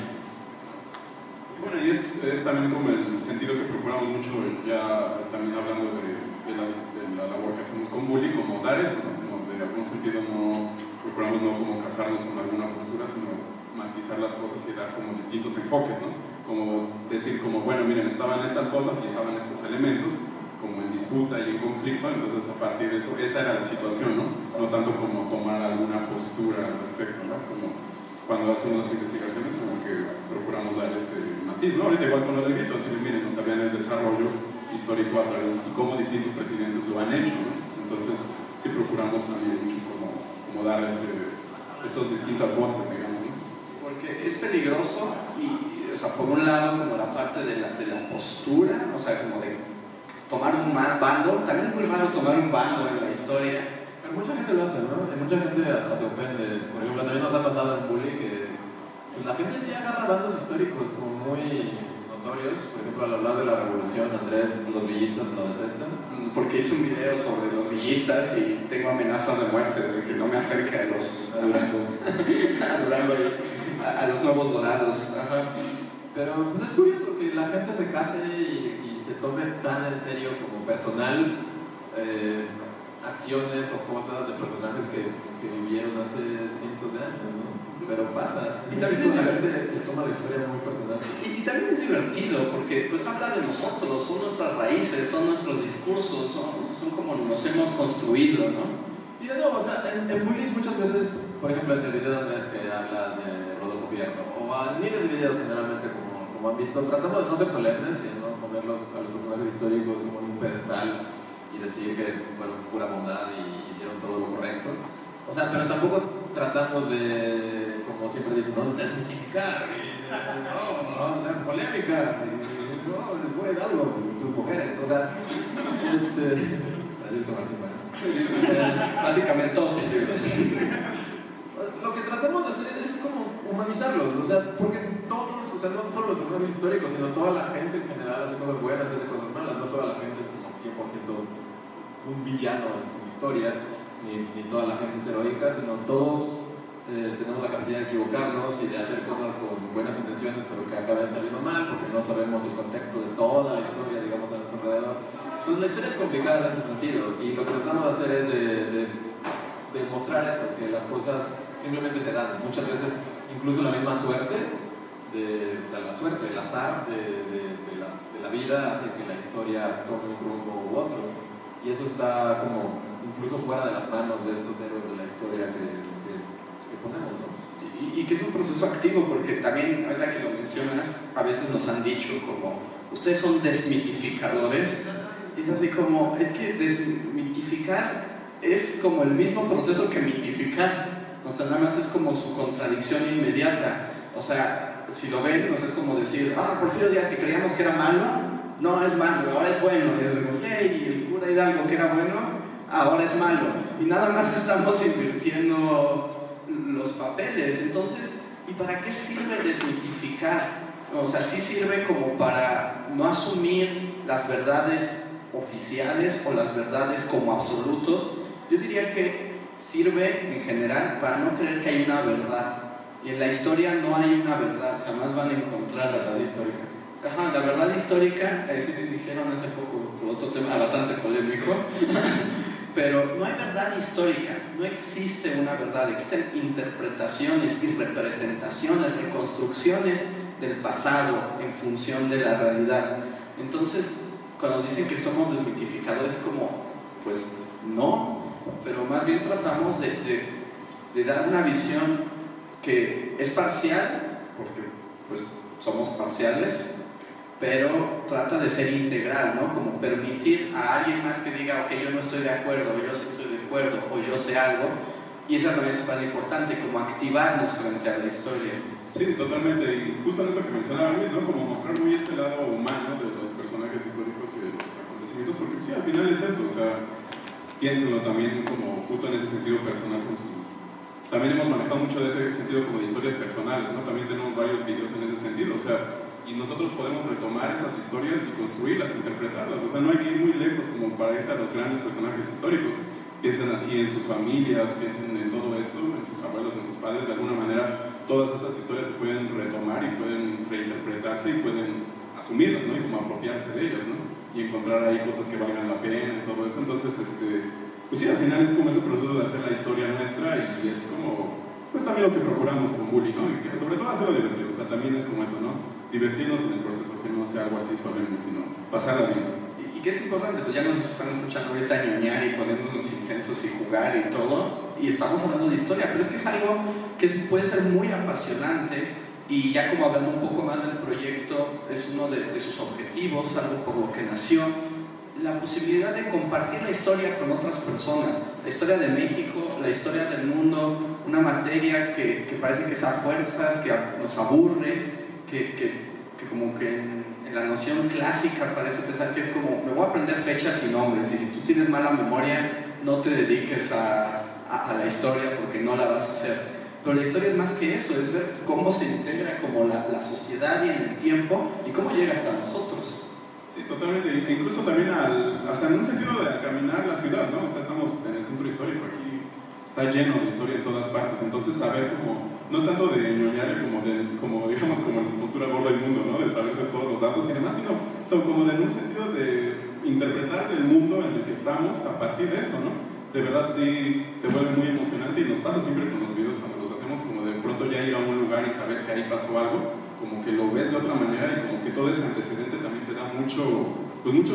Bueno, y es también como el sentido que procuramos mucho, ya también hablando de la labor que hacemos con Bully, como dar eso, ¿no? Como de algún sentido procuramos no como casarnos con alguna postura, sino matizar las cosas y dar como distintos enfoques, ¿no? como decir como, bueno, miren, estaban estas cosas y estaban estos elementos, como en disputa y en conflicto, entonces a partir de eso, esa era la situación, ¿no? No tanto como tomar alguna postura al respecto, ¿no? Es como cuando hacemos las investigaciones, como que procuramos dar ese matiz, ¿no? Ahorita igual con lo del grito, así de, miren, nos sabían el desarrollo histórico a través y cómo distintos presidentes lo han hecho, ¿no? Entonces, sí procuramos también mucho como dar estas distintas voces, digamos, ¿no? Porque es peligroso y, o sea, por un lado, como la parte de la postura, o sea, como de tomar un bando, también es muy raro tomar un bando en la historia. Pero mucha gente lo hace, ¿no? Y mucha gente hasta se ofende. Por ejemplo, también nos ha pasado en Bully que pues, la gente sí agarra bandos históricos como muy notorios. Por ejemplo, al hablar de la revolución, Andrés, los villistas lo detestan. Porque hice un video sobre los villistas y tengo amenazas de muerte de que no me acerque a los Durango. a Durango y a los nuevos dorados. Ajá. Pero pues, es curioso que la gente se case y se tome tan en serio como personal acciones o cosas de personajes que vivieron hace cientos de años, ¿no? Pero pasa. Y también la gente se toma la historia muy personal. Y también es divertido porque pues habla de nosotros, son nuestras raíces, son nuestros discursos, son como nos hemos construido, ¿no? Y de nuevo, o sea, en Bully muchas veces, por ejemplo, en el video de Andrés que habla de Rodolfo Fierro, o a miles de videos generalmente como han visto, tratamos de no ser solemnes y no ponerlos a los personajes históricos como en un pedestal y decir que fueron pura bondad y hicieron todo lo correcto. O sea, pero tampoco tratamos de, como siempre dicen, no desmitificar, no hacer polémica, no, les voy a dar algo, sus mujeres, o sea, así es como Martín, bueno. Básicamente todos sus libros. Lo que tratamos de hacer es como humanizarlos, o sea, porque todos, o sea, no solo los personajes históricos, sino toda la gente en general hace cosas buenas, hace cosas malas, no toda la gente es como 100% un villano en su historia, ni toda la gente es heroica, sino todos tenemos la capacidad de equivocarnos y de hacer cosas con buenas intenciones, pero que acaben saliendo mal, porque no sabemos el contexto de toda la historia, digamos, a nuestro alrededor. Entonces la historia es complicada en ese sentido, y lo que tratamos de hacer es de mostrar eso, que las cosas simplemente se dan. Muchas veces, incluso la misma suerte, o sea, la suerte, el azar de la vida hace que la historia tome un rumbo u otro. Y eso está como incluso fuera de las manos de estos héroes de la historia que ponemos, ¿no? Y que es un proceso activo, porque también, ahorita que lo mencionas, a veces nos han dicho como, ustedes son desmitificadores. Y es así como, es que desmitificar es como el mismo proceso que mitificar. O sea, nada más es como su contradicción inmediata. O sea, si lo ven, es como decir, Porfirio Díaz, que creíamos que era malo, no es malo, ahora es bueno. Y yo digo, y el cura Hidalgo, que era bueno, ahora es malo. Y nada más estamos invirtiendo los papeles. Entonces, ¿y para qué sirve desmitificar? O sea, sí sirve como para no asumir las verdades oficiales o las verdades como absolutos. Yo diría que sirve en general para no creer que hay una verdad. Y en la historia no hay una verdad, jamás van a encontrar la verdad histórica. Ajá, la verdad histórica, sí dijeron hace poco, por otro tema bastante polémico, pero no hay verdad histórica, no existe una verdad, existen interpretaciones y representaciones, reconstrucciones del pasado en función de la realidad. Entonces, cuando nos dicen que somos desmitificadores, como, pues no, pero más bien tratamos de dar una visión que es parcial, porque pues somos parciales, pero trata de ser integral, ¿no? Como permitir a alguien más que diga, ok, yo no estoy de acuerdo, o yo sí estoy de acuerdo, o yo sé algo, y esa también es tan importante, como activarnos frente a la historia. Sí, totalmente, y justo en esto que mencionaba Luis, ¿no? Como mostrar muy este lado humano de los personajes históricos y de los acontecimientos, porque sí, al final es eso, o sea, piénsenlo también como justo en ese sentido personal con sus... También hemos manejado mucho de ese sentido como de historias personales, ¿no? También tenemos varios videos en ese sentido, o sea, y nosotros podemos retomar esas historias y construirlas, interpretarlas, o sea, no hay que ir muy lejos como para irse a los grandes personajes históricos. Piensen así en sus familias, piensen en todo esto, en sus abuelos, en sus padres, de alguna manera todas esas historias se pueden retomar y pueden reinterpretarse y pueden asumirlas, ¿no? Y como apropiarse de ellas, ¿no? Y encontrar ahí cosas que valgan la pena y todo eso. Entonces, pues sí, al final es como ese proceso de hacer la historia nuestra y es como, pues también lo que procuramos con Bully, ¿no? Y que sobre todo hacerlo divertido, o sea, también es como eso, ¿no? divertirnos en el proceso, que no sea algo así solemne, sino pasarla bien. Y que es importante, pues ya nos están escuchando ahorita ñoñar y ponernos intensos y jugar y todo, y estamos hablando de historia, pero es que es algo que puede ser muy apasionante, y ya como hablando un poco más del proyecto, es uno de sus objetivos, algo por lo que nació, la posibilidad de compartir la historia con otras personas, la historia de México, la historia del mundo, una materia que parece que es a fuerzas, que nos aburre, que como que en la noción clásica parece pensar que es como, me voy a aprender fechas y nombres, y si tú tienes mala memoria, no te dediques a la historia porque no la vas a hacer. Pero la historia es más que eso, es ver cómo se integra como la sociedad y en el tiempo, y cómo llega hasta nosotros. Sí, totalmente, e incluso también hasta en un sentido de caminar la ciudad, ¿no? O sea, estamos en el centro histórico, aquí está lleno de historia en todas partes, entonces saber como, no es tanto de ñoñar como digamos, como en postura gorda del mundo, ¿no? De saberse todos los datos y demás, sino como en un sentido de interpretar el mundo en el que estamos a partir de eso, ¿no? De verdad sí se vuelve muy emocionante, y nos pasa siempre con los videos cuando los hacemos, como de pronto ya ir a un lugar y saber que ahí pasó algo, como que lo ves de otra manera, y como que todo ese antecedente también te da muchos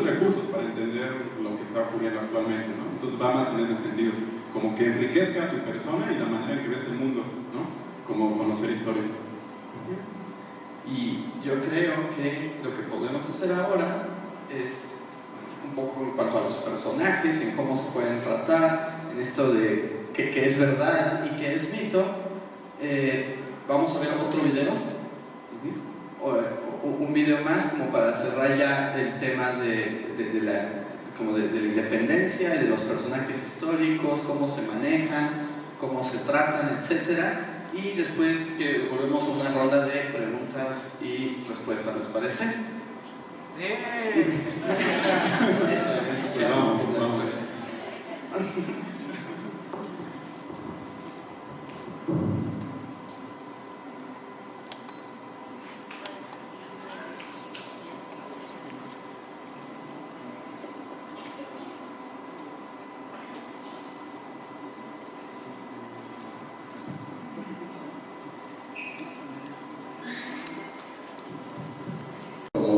recursos para entender lo que está ocurriendo actualmente, ¿no? Entonces va más en ese sentido, como que enriquezca a tu persona y la manera en que ves el mundo, ¿no? Como conocer historia. Y yo creo que lo que podemos hacer ahora es un poco en cuanto a los personajes, en cómo se pueden tratar, en esto de qué es verdad y qué es mito. Vamos a ver otro video. Un video más como para cerrar ya el tema de la independencia y de los personajes históricos, cómo se manejan, cómo se tratan, etc. Y después que volvemos a una ronda de preguntas y respuestas, ¿les parece? Sí. Eso, entusiasmo por la historia.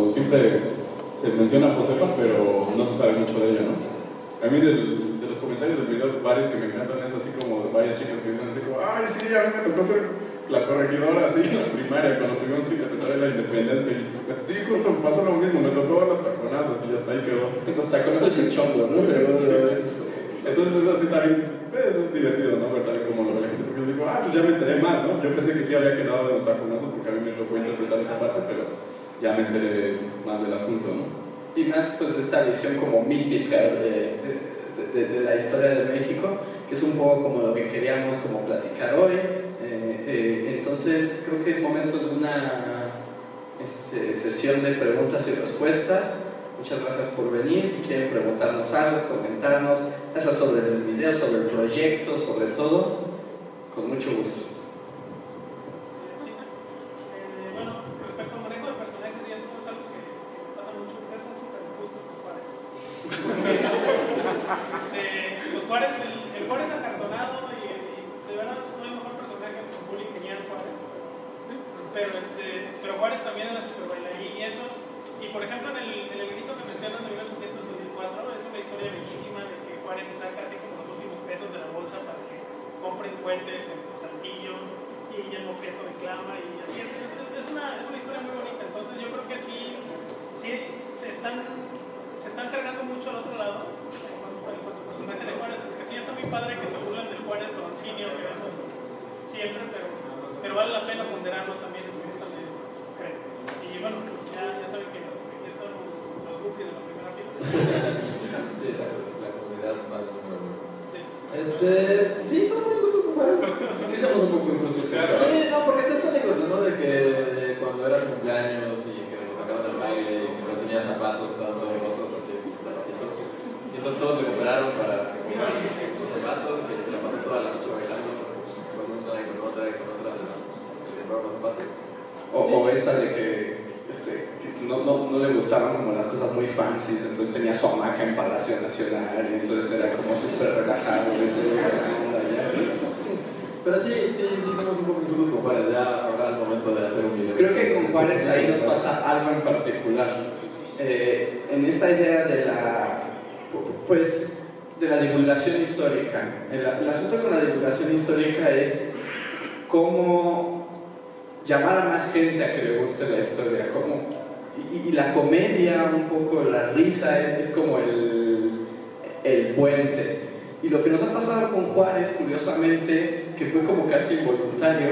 Siempre se menciona a Josefa, pero no se sabe mucho de ella, ¿no? A mí de los comentarios del video, varios que me encantan es así como de varias chicas que dicen así como, ay sí, a mí me tocó ser la corregidora así en la primaria cuando tuvimos que interpretar la independencia, y sí, justo pasó lo mismo, me tocó los taconazos y hasta ahí quedó. Los taconazos y el chongo, ¿no? Entonces es así también, pues es divertido, ¿no? Ver tal como lo ve la gente, porque yo digo, pues ya me enteré más, ¿no? Yo pensé que sí había quedado de los taconazos porque a mí me tocó interpretar esa parte, pero ya me enteré más del asunto, ¿no? Y más pues de esta visión como mítica de la historia de México, que es un poco como lo que queríamos como platicar hoy. Entonces creo que es momento de una sesión de preguntas y respuestas. Muchas gracias por venir. Si quieren preguntarnos algo, comentarnos, ya sea sobre el video, sobre el proyecto, sobre todo, con mucho gusto. Los Juárez, el Juárez acartonado y de verdad no hay mejor personaje como Bully que Nian Juárez, pero Juárez también era super bailarín y eso, y por ejemplo en el grito que mencionan de 1824 es una historia bellísima de que Juárez saca así como los últimos pesos de la bolsa para que compren puentes en Saltillo y el objeto declama y así es una historia muy bonita. Entonces yo creo que sí se están cargando mucho al otro lado en cuanto a personaje de Juárez, porque sí está muy padre que se burlan del Juárez Broncíneo que vemos siempre, pero vale la pena ponderarlo también en su lista de creo. Y bueno, ya saben que aquí están los rookies de la primera fila. Sí, exacto, la comunidad más Sí. Sí, son muy injustos con Juárez. Sí, somos un poco injustos. Claro. Sí, no, porque está esta anécdota, ¿no? De que cuando era cumpleaños y que lo sacaron del baile y que no tenía zapatos, estaban todos rotos, así, sus zapatitos. Y entonces todos se cooperaron para que compraran sus zapatos y se la pasó toda la noche bailando con una y con otra y con otra. Que compraron los zapatos. O esta de que no le gustaban como las cosas muy fancies, entonces tenía su hamaca en Palacio Nacional y entonces era como súper relajado y todo. Pero sí, somos un poco injustos con Juárez, ya habrá el momento de hacer un video. Creo que con Juárez ahí nos pasa algo en particular. En esta idea de la divulgación histórica. El asunto con la divulgación histórica es cómo llamar a más gente a que le guste la historia. Y la comedia, un poco la risa, es como el puente. Y lo que nos ha pasado con Juárez, curiosamente, que fue como casi involuntario,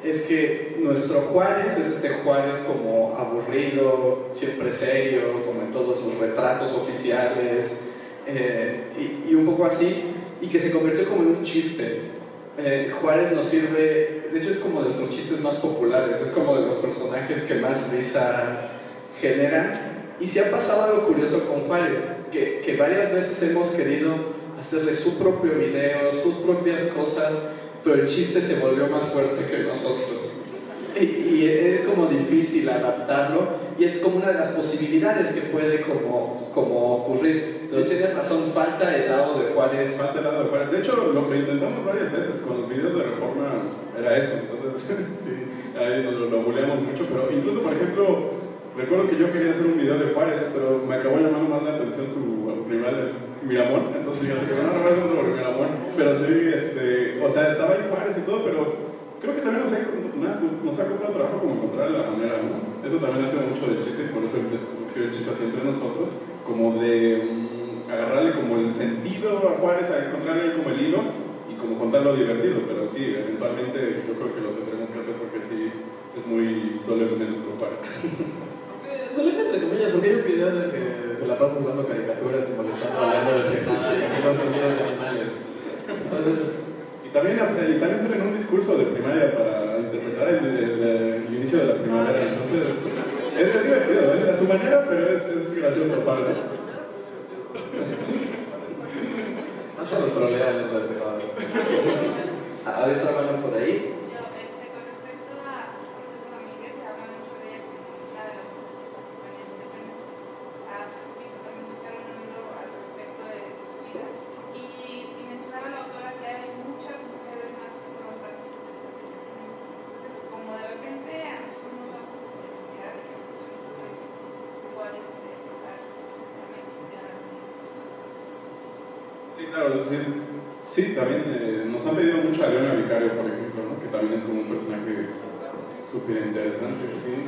es que nuestro Juárez es este Juárez como aburrido, siempre serio, como en todos los retratos oficiales, y un poco así, y que se convirtió como en un chiste. Juárez nos sirve, de hecho es como de nuestros chistes más populares, es como de los personajes que más risa generan. Y sí ha pasado algo curioso con Juárez, que varias veces hemos querido hacerle su propio video, sus propias cosas, pero el chiste se volvió más fuerte que nosotros. Y es como difícil adaptarlo, y es como una de las posibilidades que puede como ocurrir. Tú tienes razón, falta el lado de Juárez. Falta el lado de Juárez. De hecho, lo que intentamos varias veces con los videos de Reforma era eso. Entonces, sí, ahí lo buleamos mucho, pero incluso, por ejemplo, recuerdo que yo quería hacer un video de Juárez, pero me acabó llamando más la atención su rival, Miramón. Entonces dije así que no voy a hacer sobre Miramón. Pero sí, o sea, estaba ahí Juárez y todo, pero creo que también nos ha costado trabajo como encontrar la manera, ¿no? Eso también hace mucho de chiste, por eso surgió el chiste así entre nosotros, como de agarrarle como el sentido a Juárez, a encontrarle ahí como el hilo y como contarlo divertido, pero sí, eventualmente yo creo que lo tendremos que hacer porque sí, es muy solemne nuestro Juárez. Solemne entre comillas, porque hay un video en el que se la pasa jugando caricaturas y molestando, hablando de tejada y haciendo sonidos de animales. Entonces, Y también salen un discurso de primaria para interpretar el inicio de la primavera, entonces es divertido, es a su manera, pero es gracioso, padre. más cuando trolean en la tejada. ¿Hay otra mano por ahí? Con respecto a Jorge Domínguez, se habla mucho de ella como una de las mujeres que participó en la independencia. Hace poquito también sacaron un libro al respecto de su vida y mencionaba la autora que hay muchas mujeres más que fueron participantes de la independencia. Entonces, como de repente a nosotros nos da un poco de necesidad de que iguales tocar también se quedan. Sí, claro, sí, también nos han pedido mucho a Leona Vicario, por ejemplo, ¿no? Que también es como un personaje súper interesante, sí.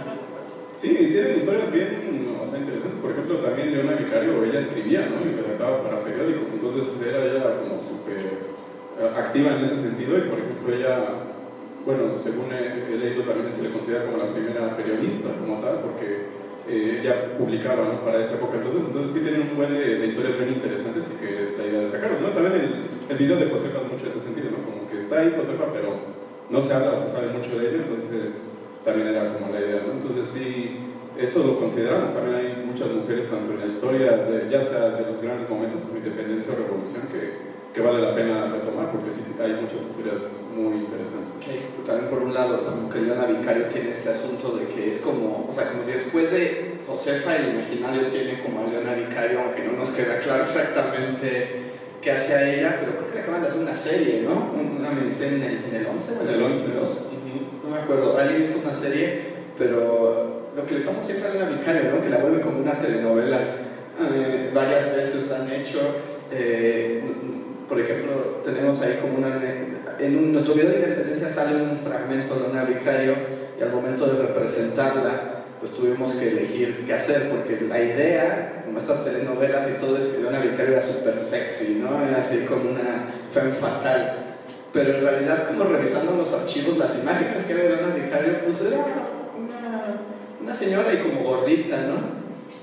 Sí, tienen historias bien, o sea, interesantes. Por ejemplo, también Leona Vicario, ella escribía, ¿no? Y redactaba para periódicos, entonces era ella como súper activa en ese sentido. Y por ejemplo, ella, bueno, según he leído, también se le considera como la primera periodista como tal, porque ella publicaba, ¿no? Para esa época. Entonces sí tienen un buen de historias bien interesantes y que es la idea de sacarlos, ¿no? También el video de Josefa es mucho ese sentido, ¿no? Como que está ahí Josefa, pero no se habla o se sabe mucho de ella, entonces también era como la idea, ¿no? Entonces sí, eso lo consideramos. También hay muchas mujeres, tanto en la historia, ya sea de los grandes momentos como independencia o revolución, que vale la pena retomar, porque sí hay muchas historias muy interesantes. Okay. También por un lado, como que Leona Vicario tiene este asunto de que es como, o sea, como que después de Josefa el imaginario tiene como a Leona Vicario, aunque no nos queda claro exactamente qué hacía ella, pero creo que le acaban de hacer una serie, ¿no? Una miniserie en el 11 o en el 11, no me acuerdo, alguien hizo una serie, pero lo que le pasa siempre a Leona Vicario, ¿no? Que la vuelve como una telenovela, varias veces la han hecho. Por ejemplo, tenemos ahí como nuestro video de independencia sale un fragmento de Leona Vicario y al momento de representarla pues tuvimos que elegir qué hacer, porque la idea, como estas telenovelas y todo, es que Leona Vicario era súper sexy, ¿no? Era así como una femme fatale, pero en realidad, como revisando los archivos, las imágenes que había de Leona Vicario, pues era una señora y como gordita, ¿no?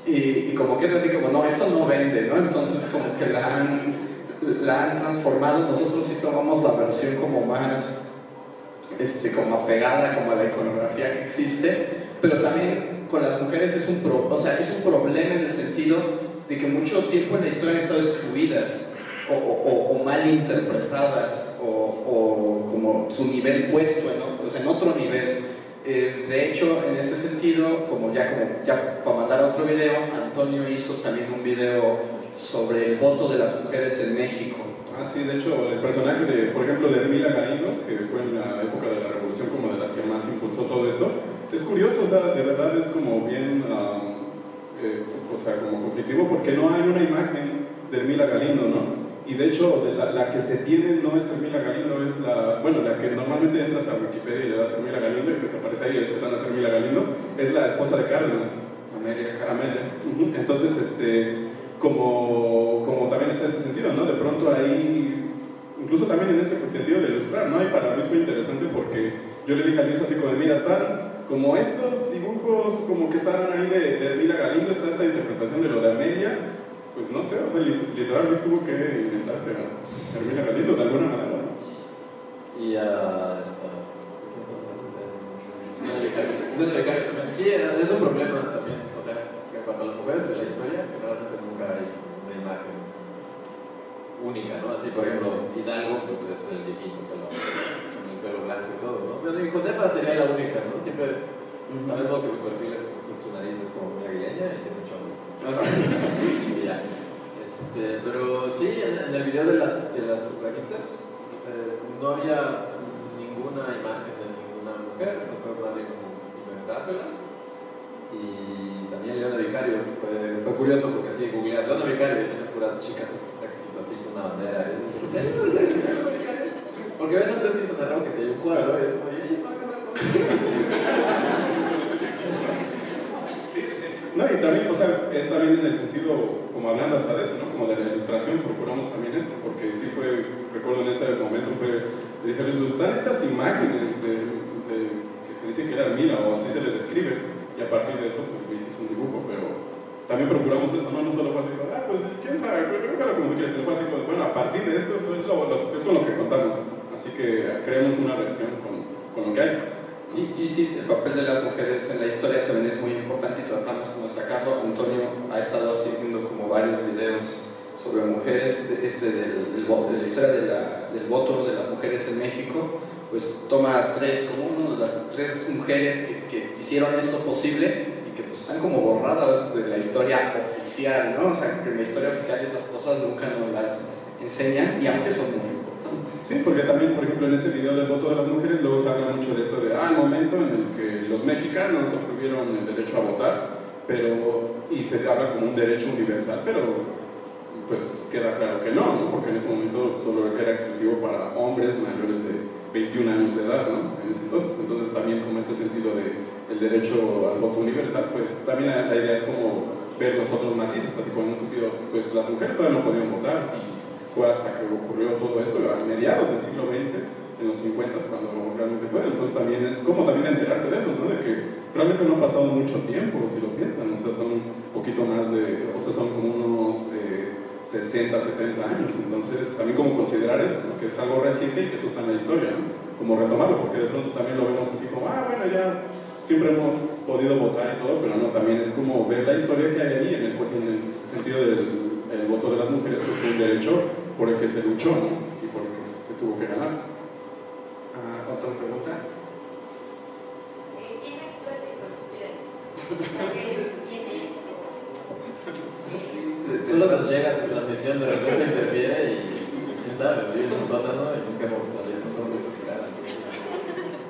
Y como que era así como, no, esto no vende, ¿no? Entonces como que la han transformado. Nosotros sí tomamos la versión como más como apegada como a la iconografía que existe, pero también con las mujeres es un problema en el sentido de que mucho tiempo en la historia han estado excluidas o mal interpretadas o como su nivel puesto en otro nivel. De hecho, en ese sentido, como ya para mandar a otro video, Antonio hizo también un video sobre el voto de las mujeres en México. Ah, sí, de hecho, el personaje de, por ejemplo, de Hermila Galindo, que fue en la época de la Revolución como de las que más impulsó todo esto, es curioso, o sea, de verdad es como bien, o sea, como conflictivo, porque no hay una imagen de Hermila Galindo, ¿no? Y de hecho, la que se tiene no es Hermila Galindo, es la que normalmente entras a Wikipedia y le das a Hermila Galindo y que te aparece ahí, empiezan a ser Hermila Galindo, es la esposa de Cárdenas. Amelia. Entonces, como también está ese sentido, ¿no? De pronto ahí, incluso también en ese sentido de ilustrar, ¿no? Y para mí es muy interesante porque yo le dije a Luis así como, mira, están como estos dibujos como que están ahí de Hermila Galindo, está esta interpretación de lo de Amelia, pues no sé, o sea, literal Luis tuvo que inventarse a Hermila Galindo de alguna manera, ¿no? Y a sí, es un problema también, o sea, que en cuanto a las mujeres de la historia, generalmente nunca hay una imagen única, ¿no? Así, por ejemplo, Hidalgo, pues es el viejito con el pelo blanco y todo, ¿no? Pero y Josefa sería la única, ¿no? Siempre sabemos que su perfil es, su nariz es como muy aguileña y tiene un chongo. Y ya. Pero sí, en el video de las sufragistas no había ninguna imagen de ninguna mujer, entonces fue nadie como inventárselas. Y también Leona Vicario, fue curioso porque sí, googleé Leona Vicario y tiene puras chicas super sexys así con una bandera. Porque ves a Andrés Quintana Roo que se hay un cuadro y es como, ella está casada con No, y también, o sea, es también en el sentido, como hablando hasta de eso, ¿no? Como de la ilustración, procuramos también eso, porque sí fue, recuerdo en ese momento, le dije a Luis, pues están estas imágenes que se dice que era Hermila, o así se le describe, y a partir de eso, pues Luis hizo un dibujo, pero también procuramos eso, ¿no? No solo fue así, pues quién sabe, creo que como tú quieres, fue así, bueno, a partir de esto, eso es con lo que contamos, así que creemos una versión con lo que hay. Y sí, el papel de las mujeres en la historia también es muy importante y tratamos como sacarlo. Antonio ha estado haciendo como varios videos sobre mujeres, de la historia del voto de las mujeres en México, pues toma como las tres mujeres que hicieron esto posible y que pues están como borradas de la historia oficial, ¿no? O sea, que en la historia oficial esas cosas nunca nos las enseñan y aunque son muy importantes. Sí, porque también, por ejemplo, en ese video del voto de las mujeres luego se habla mucho de esto de, el momento en el que los mexicanos obtuvieron el derecho a votar, y se habla como un derecho universal, pero pues queda claro que no, porque en ese momento solo era exclusivo para hombres mayores de 21 años de edad, ¿no? En ese entonces también como este sentido del derecho al voto universal, pues también la idea es como ver los otros matices, así como en un sentido, pues las mujeres todavía no podían votar y fue hasta que ocurrió todo esto a mediados del siglo XX, en los 50, cuando realmente fue. Entonces también es como también enterarse de eso, ¿no? De que realmente no ha pasado mucho tiempo, si lo piensan, o sea, son un poquito más son como unos 60, 70 años, entonces también como considerar eso, ¿no? Que es algo reciente y que eso está en la historia, ¿no? Como retomarlo, porque de pronto también lo vemos así como, bueno, ya siempre hemos podido votar y todo, pero no, también es como ver la historia que hay ahí en el sentido del voto de las mujeres, pues fue un derecho por el que se luchó, ¿no? Y por el que se tuvo que ganar. ¿Otra pregunta? ¿Quién actúa de conspira? ¿Quién es? Solo cuando llega su transmisión de repente interfiere y quién sabe, vive en un sótano y nunca hemos salido, nunca hemos visto su cara.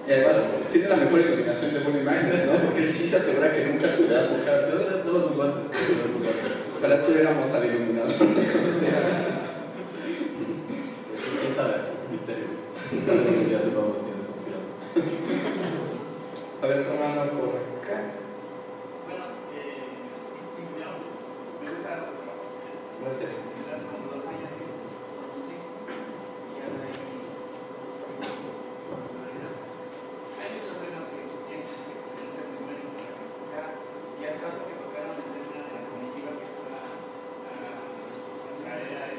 Y además tiene la mejor iluminación de Google Images, ¿no? Porque sí se asegura que nunca se vea su cara. Solo sus guantes. Ojalá tuviéramos al iluminador. ¿Quién sabe? Es un misterio. Ya sepamos quién es conspirado. A ver, tu mano por acá. Bueno, me gusta su trabajo. Gracias. Hace como 2 años que los conocí y ahora hay muchos temas que pienso que se pueden tocar y hace rato que tocaron el tema de la comitiva que fue a traer a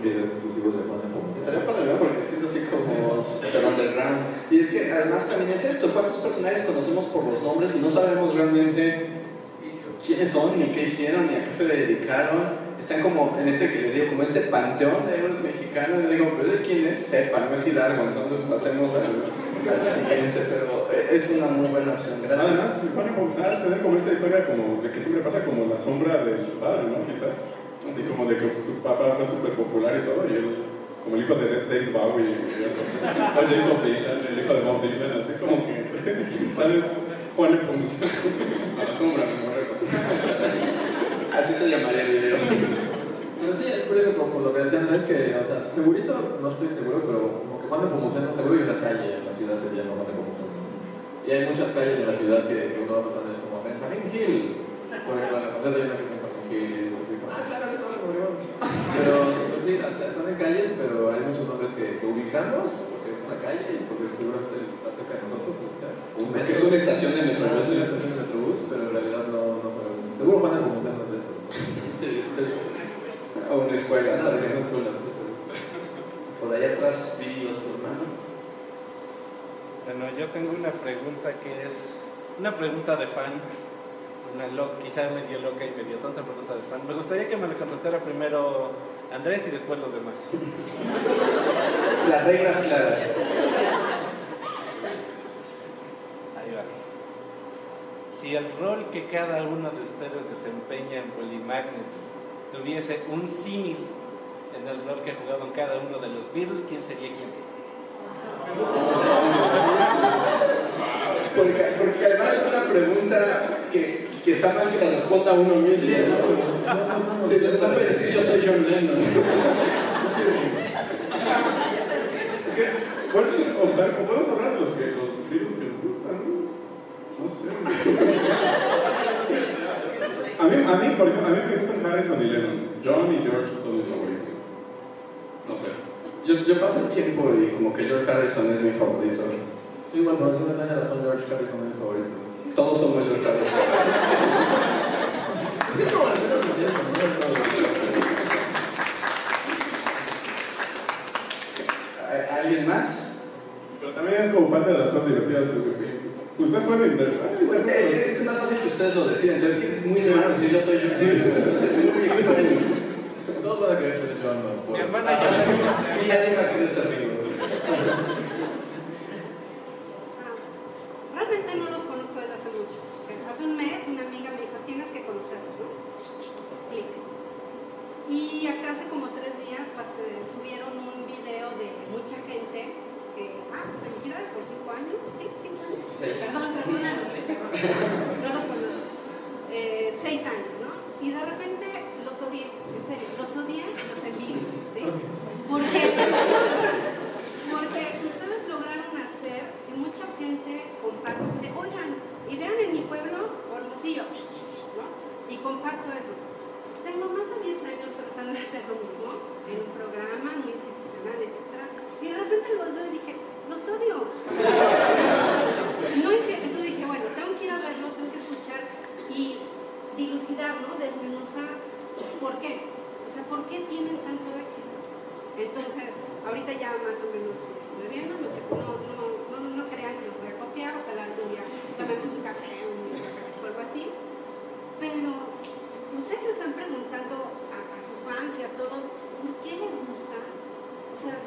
videos exclusivos de Juan de Pomos. Estaría padre, ¿no? Porque sí es así como super underground. Y es que además también es esto, ¿cuántos personajes conocemos por los nombres y no sabemos realmente quiénes son, ni qué hicieron, ni a qué se dedicaron? Están como en este que les digo, como este panteón de héroes mexicanos. Yo digo, pero de quién es, sepa, no es Hidalgo, entonces pasemos al siguiente, pero es una muy buena opción, gracias. Además, se pone a tener como esta historia como de que siempre pasa como la sombra del padre, ¿no? Quizás. Así como de que su papá fue súper popular y todo, y él, como el hijo de David Bowie, y eso. O Jacob Dylan, el hijo de Bob Dylan, así como que tal vez Juan le ponga a la sombra de Morreros. Así se llamaría el video. Pero sí, es curioso como lo que decía Andrés, que, o sea, segurito, no estoy seguro, pero como que Juan de Pomuceno, seguro hay una calle en la ciudad que se llama Juan de Pomuceno. Y hay muchas calles en la ciudad que uno va pasando es como Benjamín Gil. Por ejemplo, en la Condesa hay una que es Benjamín Gil. Claro, esto es Obregón. Pero, pues sí, están en calles, pero hay muchos nombres que ubicamos, porque es una calle y porque seguramente está cerca de nosotros. O sea, un metro. Es una estación de metrobús. Es una estación de metrobús, pero en realidad no sabemos. Seguro Juan de Pomuceno es de esto. Sí, o una escuela. No, También. una escuela, sí. Por allá atrás vi otro hermano. Bueno, yo tengo una pregunta que es una pregunta de fan, quizá medio loca y medio tonta pregunta de fan. Me gustaría que me la contestara primero Andrés y después los demás. Las reglas claras. Ahí va. Si el rol que cada uno de ustedes desempeña en Polymagnets tuviese un símil en el rol que ha jugado en cada uno de los virus, ¿quién sería quién? Porque además es una pregunta que está mal que la responda uno mismo, ¿no? Sí, no puede decir yo soy John Lennon. Es que, bueno, o podemos hablar de los virus que nos gustan, ¿no? No sé. A mí, por ejemplo, a mí me gustan Harrison y Lennon. John y George son mis favoritos. No sé. Yo paso el tiempo y como que George Harrison es mi favorito. Sí, bueno, por alguna extraña razón George Harrison es mi favorito. Todos somos George Harrison. Sí, no, al menos lo pienso, ¿no? ¿Alguien más? Pero también es como parte de las cosas divertidas. Ustedes pueden interpretar. Es que es más fácil que ustedes lo deciden, entonces es que es muy raro decir yo soy John Lennon. Es muy extraño. Todos van a querer ser John, ¿no? Mi hermana ya Y ya deja que eres amigo. Realmente no los conozco desde hace mucho. Hace un mes una amiga me dijo, tienes que conocerlos, ¿no? Clic. Y acá hace como 3 días subieron un video de mucha gente que, pues felicidades por 5 años, ¿sí? 5 años. 6. Perdón, no los conozco. 6 años, ¿no? Y de repente los odié, en serio, los odié y los envidio, ¿sí? Porque ustedes lograron hacer que mucha gente comparta, oigan, y vean en mi pueblo, Hermosillo, ¿no? Y comparto eso. Tengo más de 10 años tratando de hacer lo mismo en un programa muy institucional, etc. Y de repente los veo y dije, los odio. No entiendo. Entonces dije, bueno, tengo que ir a verlos, tengo que escuchar y dilucidar, ¿no? Desmenuzar por qué. O sea, ¿por qué tienen tanto éxito? Entonces, ahorita ya más o menos me estoy viendo, no sé, no crean que los voy a copiar, ojalá algún día tomemos un café, un refresco o algo así. Pero ustedes les están preguntando a sus fans y a todos, ¿por qué les gusta? O sea,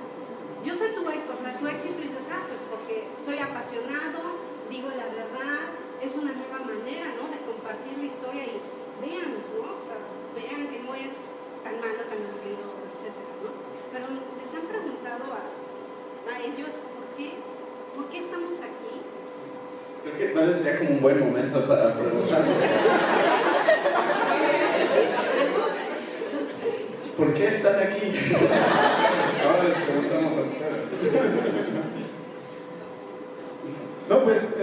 yo sé tu éxito y dices, pues porque soy apasionado, digo la verdad, es una nueva manera, ¿no? De compartir la historia y vean, ¿no? O sea, vean que no es tan malo, tan aburrido, etcétera, ¿no? Pero les han preguntado a ellos, ¿por qué estamos aquí? Creo que tal vez sería como un buen momento para preguntar. ¿Por qué están aquí? Ahora les preguntamos a ustedes. No, pues,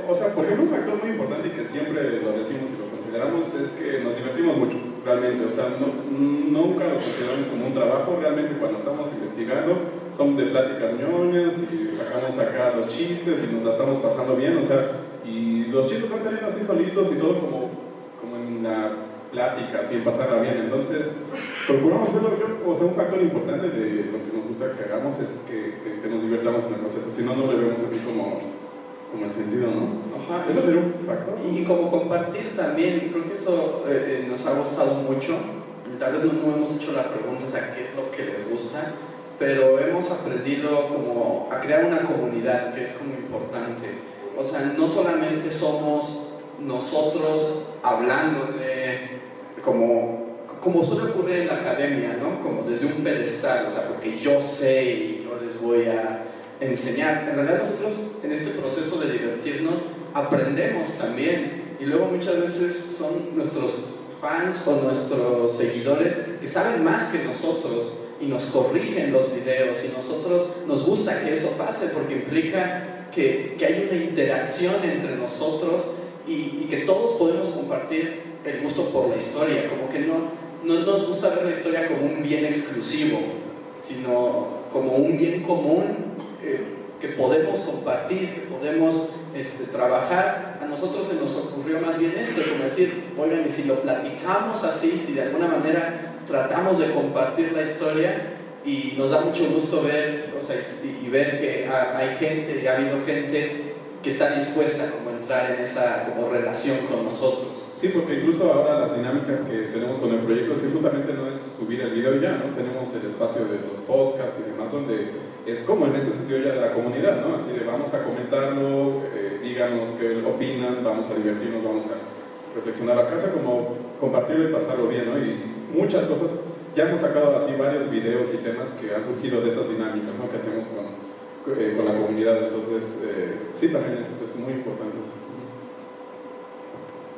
o sea, por ejemplo, un factor muy importante y que siempre lo decimos y lo consideramos es que nos divertimos mucho, realmente. O sea, nunca lo consideramos como un trabajo. Realmente, cuando estamos investigando, son de pláticas ñoñas y sacamos acá los chistes y nos la estamos pasando bien. O sea, y los chistes van saliendo así solitos y todo como en la pláticas y en pasarla bien. Entonces, procuramos verlo. O sea, un factor importante de lo que nos gusta que hagamos es que nos divirtamos en el proceso. Si no, no le vemos así como el sentido, ¿no? Ajá. Eso sería un factor. Y como compartir también, creo que eso nos ha gustado mucho. Tal vez no hemos hecho la pregunta, o sea, qué es lo que les gusta, pero hemos aprendido como a crear una comunidad, que es como importante. O sea, no solamente somos nosotros hablándole como suele ocurrir en la academia, ¿no? Como desde un pedestal, o sea, porque yo sé y yo les voy a enseñar. En realidad nosotros en este proceso de divertirnos aprendemos también, y luego muchas veces son nuestros fans o nuestros seguidores que saben más que nosotros y nos corrigen los videos, y nosotros nos gusta que eso pase porque implica que hay una interacción entre nosotros y que todos podemos compartir el gusto por la historia. Como que no nos gusta ver la historia como un bien exclusivo, sino como un bien común que podemos compartir, que podemos trabajar. A nosotros se nos ocurrió más bien esto, como decir, oigan, y si lo platicamos así, si de alguna manera tratamos de compartir la historia, y nos da mucho gusto ver, o sea, y ver que hay gente, y ha habido gente que está dispuesta como a entrar en esa como relación con nosotros. Sí, porque incluso ahora las dinámicas que tenemos con el proyecto, sí, justamente no es subir el video y ya, ¿no? Tenemos el espacio de los podcasts y demás, donde es como en ese sentido ya de la comunidad, ¿no? Así de vamos a comentarlo, díganos qué opinan, vamos a divertirnos, vamos a reflexionar a casa, como compartirlo y pasarlo bien, ¿no? Y muchas cosas, ya hemos sacado así varios videos y temas que han surgido de esas dinámicas, ¿no? Que hacemos con la comunidad. Entonces, sí, también es muy importante eso.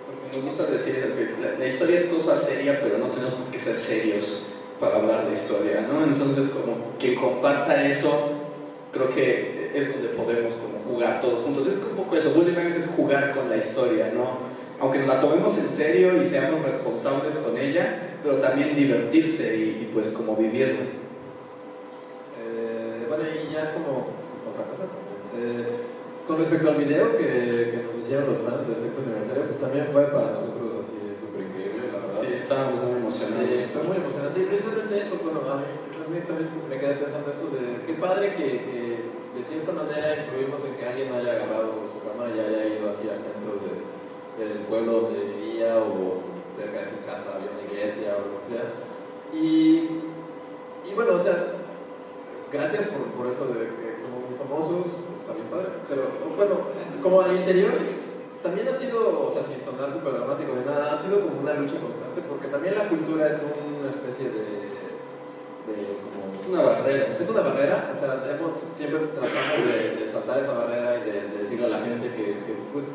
Porque nos gusta decir eso, que la historia es cosa seria, pero no tenemos por qué ser serios para hablar de historia, ¿no? Entonces, como que comparta eso, creo que es donde podemos como jugar todos juntos. Es un poco eso, Woolly Magnets es jugar con la historia, ¿no? Aunque nos la tomemos en serio y seamos responsables con ella, pero también divertirse y pues como vivirlo. Bueno, y ya como otra cosa, con respecto al video que nos hicieron los fans del sexto aniversario, pues también fue para nosotros así súper increíble, la verdad. Sí, estábamos muy emocionados. Fue muy emocionante, y precisamente eso, bueno, a mí también me quedé pensando eso de qué padre que de cierta manera influimos en que alguien haya agarrado su cámara y haya ido hacia el centro del pueblo donde vivía, o cerca de su casa había una iglesia o lo que sea, y bueno, o sea, gracias por eso de que somos muy famosos, está bien padre, pero bueno, como al interior también ha sido, o sea, sin sonar súper dramático ni nada, ha sido como una lucha constante, porque también la cultura es una especie como... Es una barrera. Es una barrera, o sea, siempre tratamos de saltar esa barrera y de decirle a la gente que pues,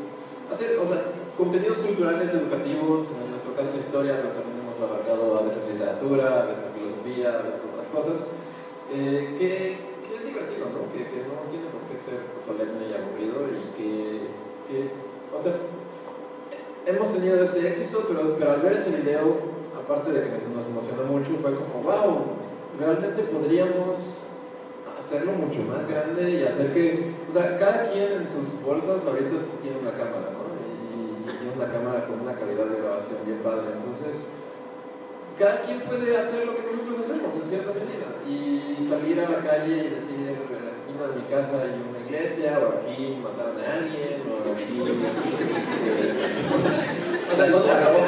hacer, o sea, contenidos culturales, educativos, en nuestro caso historia, pero también hemos abarcado a veces literatura, a veces filosofía, a veces otras cosas, que es divertido, ¿no? Que no tiene por qué ser solemne y aburrido, y que o sea, hemos tenido este éxito, pero al ver ese video, aparte de que nos emocionó mucho, fue como, wow, realmente podríamos hacerlo mucho más grande y hacer que, o sea, cada quien en sus bolsas ahorita tiene una cámara, ¿no? Y tiene una cámara con una calidad de grabación bien padre, entonces cada quien puede hacer lo que nosotros hacemos en cierta medida, y salir a la calle y decir, en la esquina de mi casa hay una iglesia, o aquí mataron a alguien, o aquí o sea, no te acabó,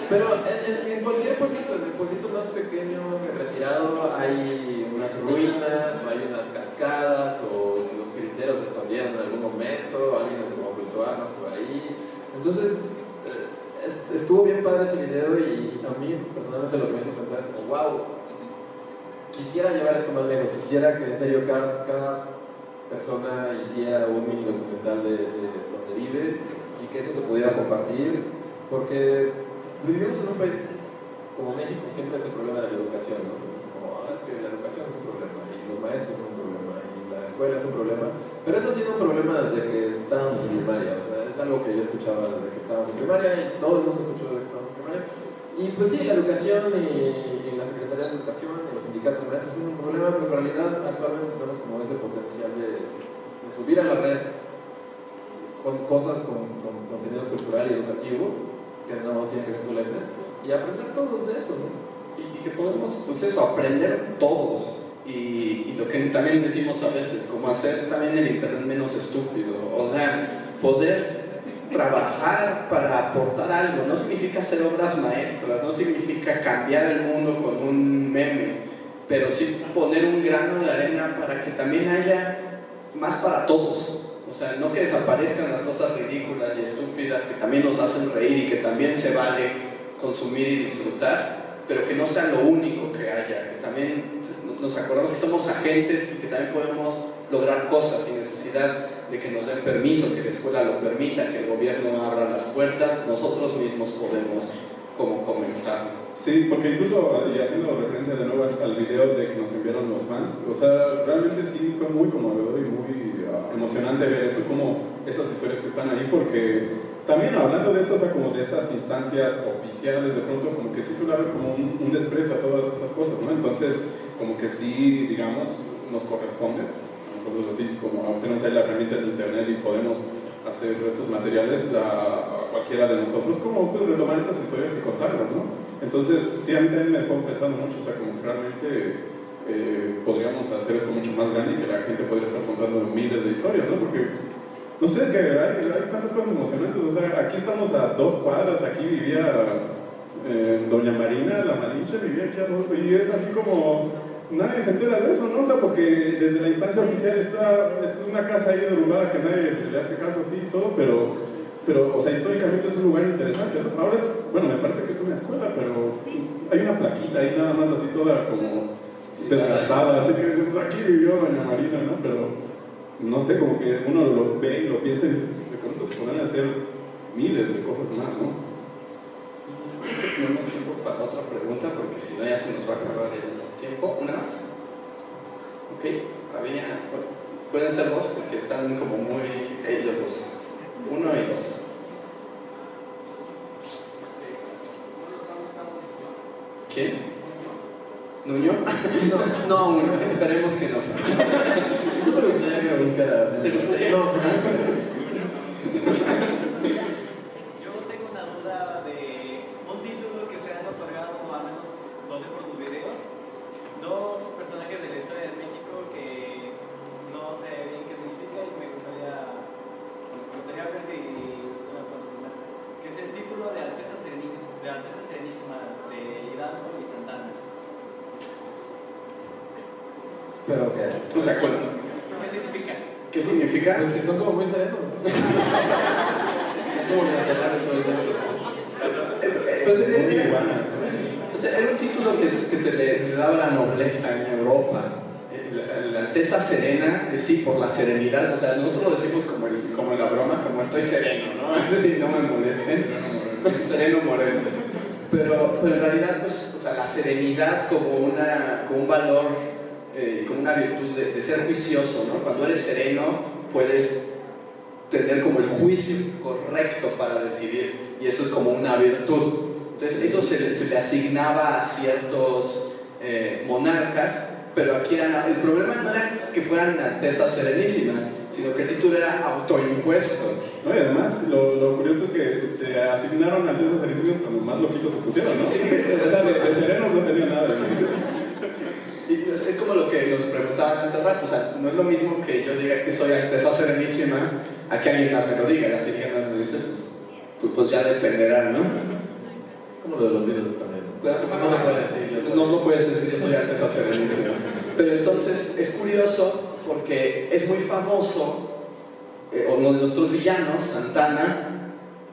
pero en cualquier pueblito, en el pueblito más pequeño, retirado, hay unas ruinas, o hay unas cascadas, o los cristeros se escondieron en algún momento, alguien ocultó armas por ahí. Entonces, estuvo bien padre ese video, y a mí personalmente lo que me hizo pensar es como, wow, quisiera llevar esto más lejos, quisiera que en serio cada persona hiciera un mini documental de donde vive, y que eso se pudiera compartir, porque vivimos en un país como México, siempre es el problema de la educación, ¿no? Como, es que la educación es un problema, y los maestros son un problema, y la escuela es un problema, pero eso ha sido un problema desde que estábamos en primaria, o sea, es algo que yo escuchaba desde que estábamos en primaria, y todo el mundo escuchó desde que estábamos en primaria, y pues sí, la educación y la Secretaría de Educación y los sindicatos de maestros son un problema, pero en realidad actualmente tenemos como ese potencial de subir a la red con cosas con contenido cultural y educativo, que no tienen que ser solemnes, y aprender todos de eso, ¿no? Y que podemos, pues eso, aprender todos. Y lo que también decimos a veces, como hacer también el internet menos estúpido, o sea, poder trabajar para aportar algo, no significa hacer obras maestras, no significa cambiar el mundo con un meme, pero sí poner un grano de arena para que también haya más para todos. O sea, no que desaparezcan las cosas ridículas y estúpidas que también nos hacen reír y que también se vale consumir y disfrutar, pero que no sea lo único que haya, que también nos acordamos que somos agentes y que también podemos lograr cosas sin necesidad de que nos den permiso, que la escuela lo permita, que el gobierno abra las puertas. Nosotros mismos podemos como comenzar. Sí, porque incluso, y haciendo referencia de nuevo al video de que nos enviaron los fans, o sea, realmente sí fue muy conmovedor y muy emocionante ver eso, como esas historias que están ahí, porque también hablando de eso, o sea, como de estas instancias oficiales, de pronto como que sí suele haber como un desprecio a todas esas cosas, ¿no? Entonces, como que sí, digamos, nos corresponde, nosotros así como tenemos ahí la herramienta de internet y podemos hacer estos materiales a cualquiera de nosotros, como pues retomar esas historias y contarlas, ¿no? Entonces, sí, a mí también me pongo pensando mucho, o sea, como que realmente podríamos hacer esto mucho más grande y que la gente podría estar contando miles de historias, ¿no? Porque no sé, es que hay tantas cosas emocionantes, o sea, aquí estamos a 2 cuadras, aquí vivía Doña Marina, la Malinche, vivía aquí a 2, y es así como, nadie se entera de eso, ¿no? O sea, porque desde la instancia oficial es una casa ahí derrumbada que nadie le hace caso así y todo, pero, o sea, históricamente es un lugar interesante, ¿no? Ahora bueno, me parece que es una escuela, pero hay una plaquita ahí nada más así toda como desgastada, así que pues aquí vivió Doña Marina, ¿no? Pero no sé, como que uno lo ve y lo piensa y dice, pues, con esto se podrían hacer miles de cosas más, ¿no? Tenemos tiempo para otra pregunta, porque si no ya se nos va a acabar el tiempo. ¿Una más? Ok, todavía. Bueno, pueden ser 2 porque están como muy ellos 2. 1 y 2. ¿Quién? ¿Nuño? No, esperemos que no. No me gustaría buscar a... ¿Te gustaría? No. Yo tengo una duda de un título que se han otorgado, al menos lo sé por sus videos, 2 personajes de la historia de México que no sé bien qué significa y me gustaría ver si usted me puede comentar, que es el título de Alteza Serenísima de Hidalgo y Santana. ¿Pero qué? O sea, ¿cuál? ¿Qué significa? ¿Qué significa? Pues que son como muy serenos. Como laterales todo el tiempo. Pues Muy iguanas, o sea, era un título que se le daba a la nobleza en Europa. La Alteza Serena, sí, por la serenidad. O sea, nosotros lo decimos como en la broma, como estoy sereno, ¿no? Si no me molesten. Sereno Moreno. Pero en realidad, pues, o sea, la serenidad como un valor, como una virtud de ser juicioso, ¿no? Cuando eres sereno, puedes tener como el juicio correcto para decidir, y eso es como una virtud. Entonces, eso se le asignaba a ciertos monarcas, pero aquí el problema no era que fueran altezas serenísimas, sino que el título era autoimpuesto. No, y además, lo curioso es que se asignaron altezas serenísimas cuando más loquitos se pusieron, ¿no? Sí, o sea, de serenos no tenía nada. Y es como lo que nos preguntaban hace rato, o sea, no es lo mismo que yo diga es que soy Alteza Serenísima a que alguien más me lo diga, y así que alguien me lo dice, pues ya dependerá, ¿no? Como lo de los videos también. No me puedes decir, no puedes decir yo soy Alteza Serenísima. Pero entonces es curioso porque es muy famoso, uno de nuestros villanos, Santana,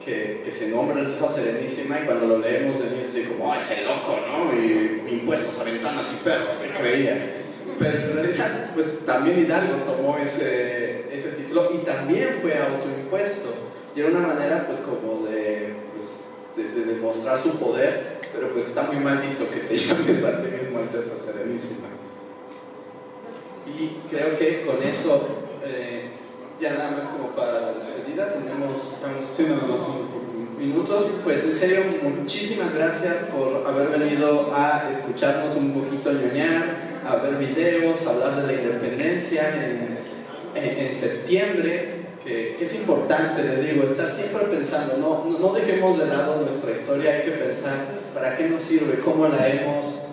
que se nombra Alteza Serenísima, y cuando lo leemos de niños así como, ese loco, ¿no? Y impuestos a ventanas y perros, que creía. Pero en realidad, pues también Hidalgo tomó ese título y también fue autoimpuesto. Y era una manera, pues, como de demostrar su poder, pero pues está muy mal visto que te llames a ti mismo Alteza Serenísima. Y creo que con eso, ya nada más como para la despedida, tenemos unos minutos. Pues en serio, muchísimas gracias por haber venido a escucharnos un poquito ñoñar, a ver videos, a hablar de la independencia en septiembre. que es importante, les digo, estar siempre pensando, no dejemos de lado nuestra historia, hay que pensar para qué nos sirve, cómo la hemos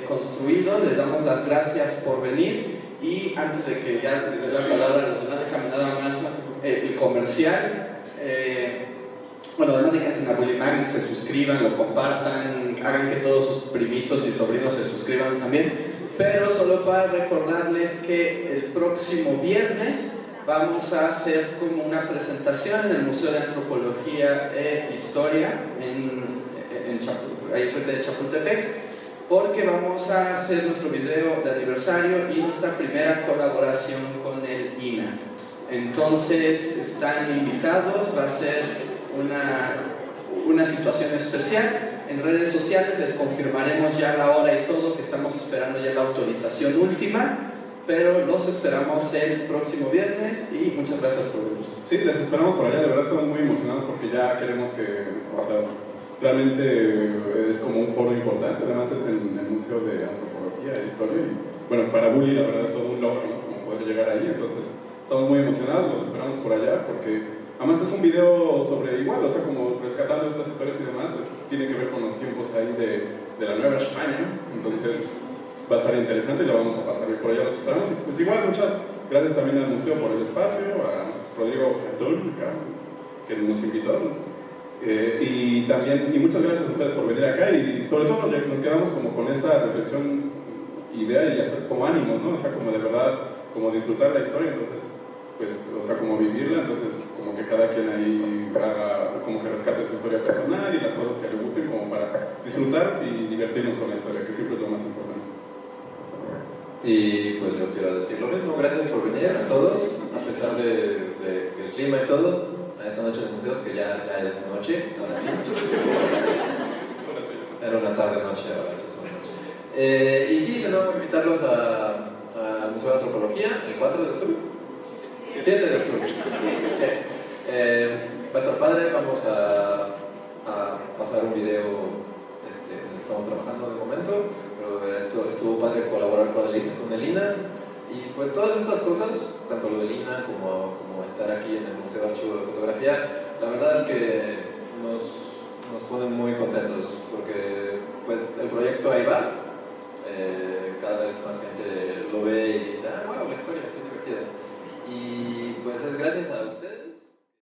construido. Les damos las gracias por venir y antes de que ya les dé la palabra a los demás, déjame nada más el comercial. Bueno, además de que entren a Bully Magnet, se suscriban, lo compartan, hagan que todos sus primitos y sobrinos se suscriban también, pero solo para recordarles que el próximo viernes vamos a hacer como una presentación en el Museo de Antropología e Historia ahí frente de Chapultepec, porque vamos a hacer nuestro video de aniversario y nuestra primera colaboración con el INAH. Entonces están invitados, va a ser una situación especial. En redes sociales les confirmaremos ya la hora y todo, que estamos esperando ya la autorización última, pero los esperamos el próximo viernes y muchas gracias por venir. Sí, les esperamos por allá, de verdad estamos muy emocionados porque ya queremos que, o sea, realmente es como un foro importante, además es en el Museo de Antropología e Historia y bueno, para Bully la verdad es todo un logro, ¿no? Como poder llegar ahí, entonces estamos muy emocionados, los esperamos por allá porque además es un video sobre igual, o sea, como rescatando estas historias y demás, tiene que ver con los tiempos ahí de la Nueva España, entonces va a estar interesante y lo vamos a pasar bien por allá, los esperamos. Y pues igual, muchas gracias también al museo por el espacio, a Rodrigo Jardón, que nos invitó, y también, y muchas gracias a ustedes por venir acá, y sobre todo nos quedamos como con esa reflexión, idea y hasta como ánimos, ¿no? O sea, como de verdad, como disfrutar la historia, entonces pues, o sea, como vivirla, entonces como que cada quien ahí haga, como que rescate su historia personal y las cosas que le gusten como para disfrutar y divertirnos con la historia, que siempre es lo más importante. Y pues yo quiero decir lo mismo, gracias por venir a todos, a pesar del clima y todo, a esta noche de museos, que ya es noche, ahora sí. Era una tarde-noche, ahora sí es una noche. Y sí, de nuevo invitarlos al Museo de Antropología, el 4 de octubre. 7 de octubre. Sí. Va a estar padre, vamos a pasar un video que estamos trabajando de momento, pero estuvo padre colaborar con el INAH y pues todas estas cosas, tanto lo del INAH como estar aquí en el Museo de Archivo de Fotografía, la verdad es que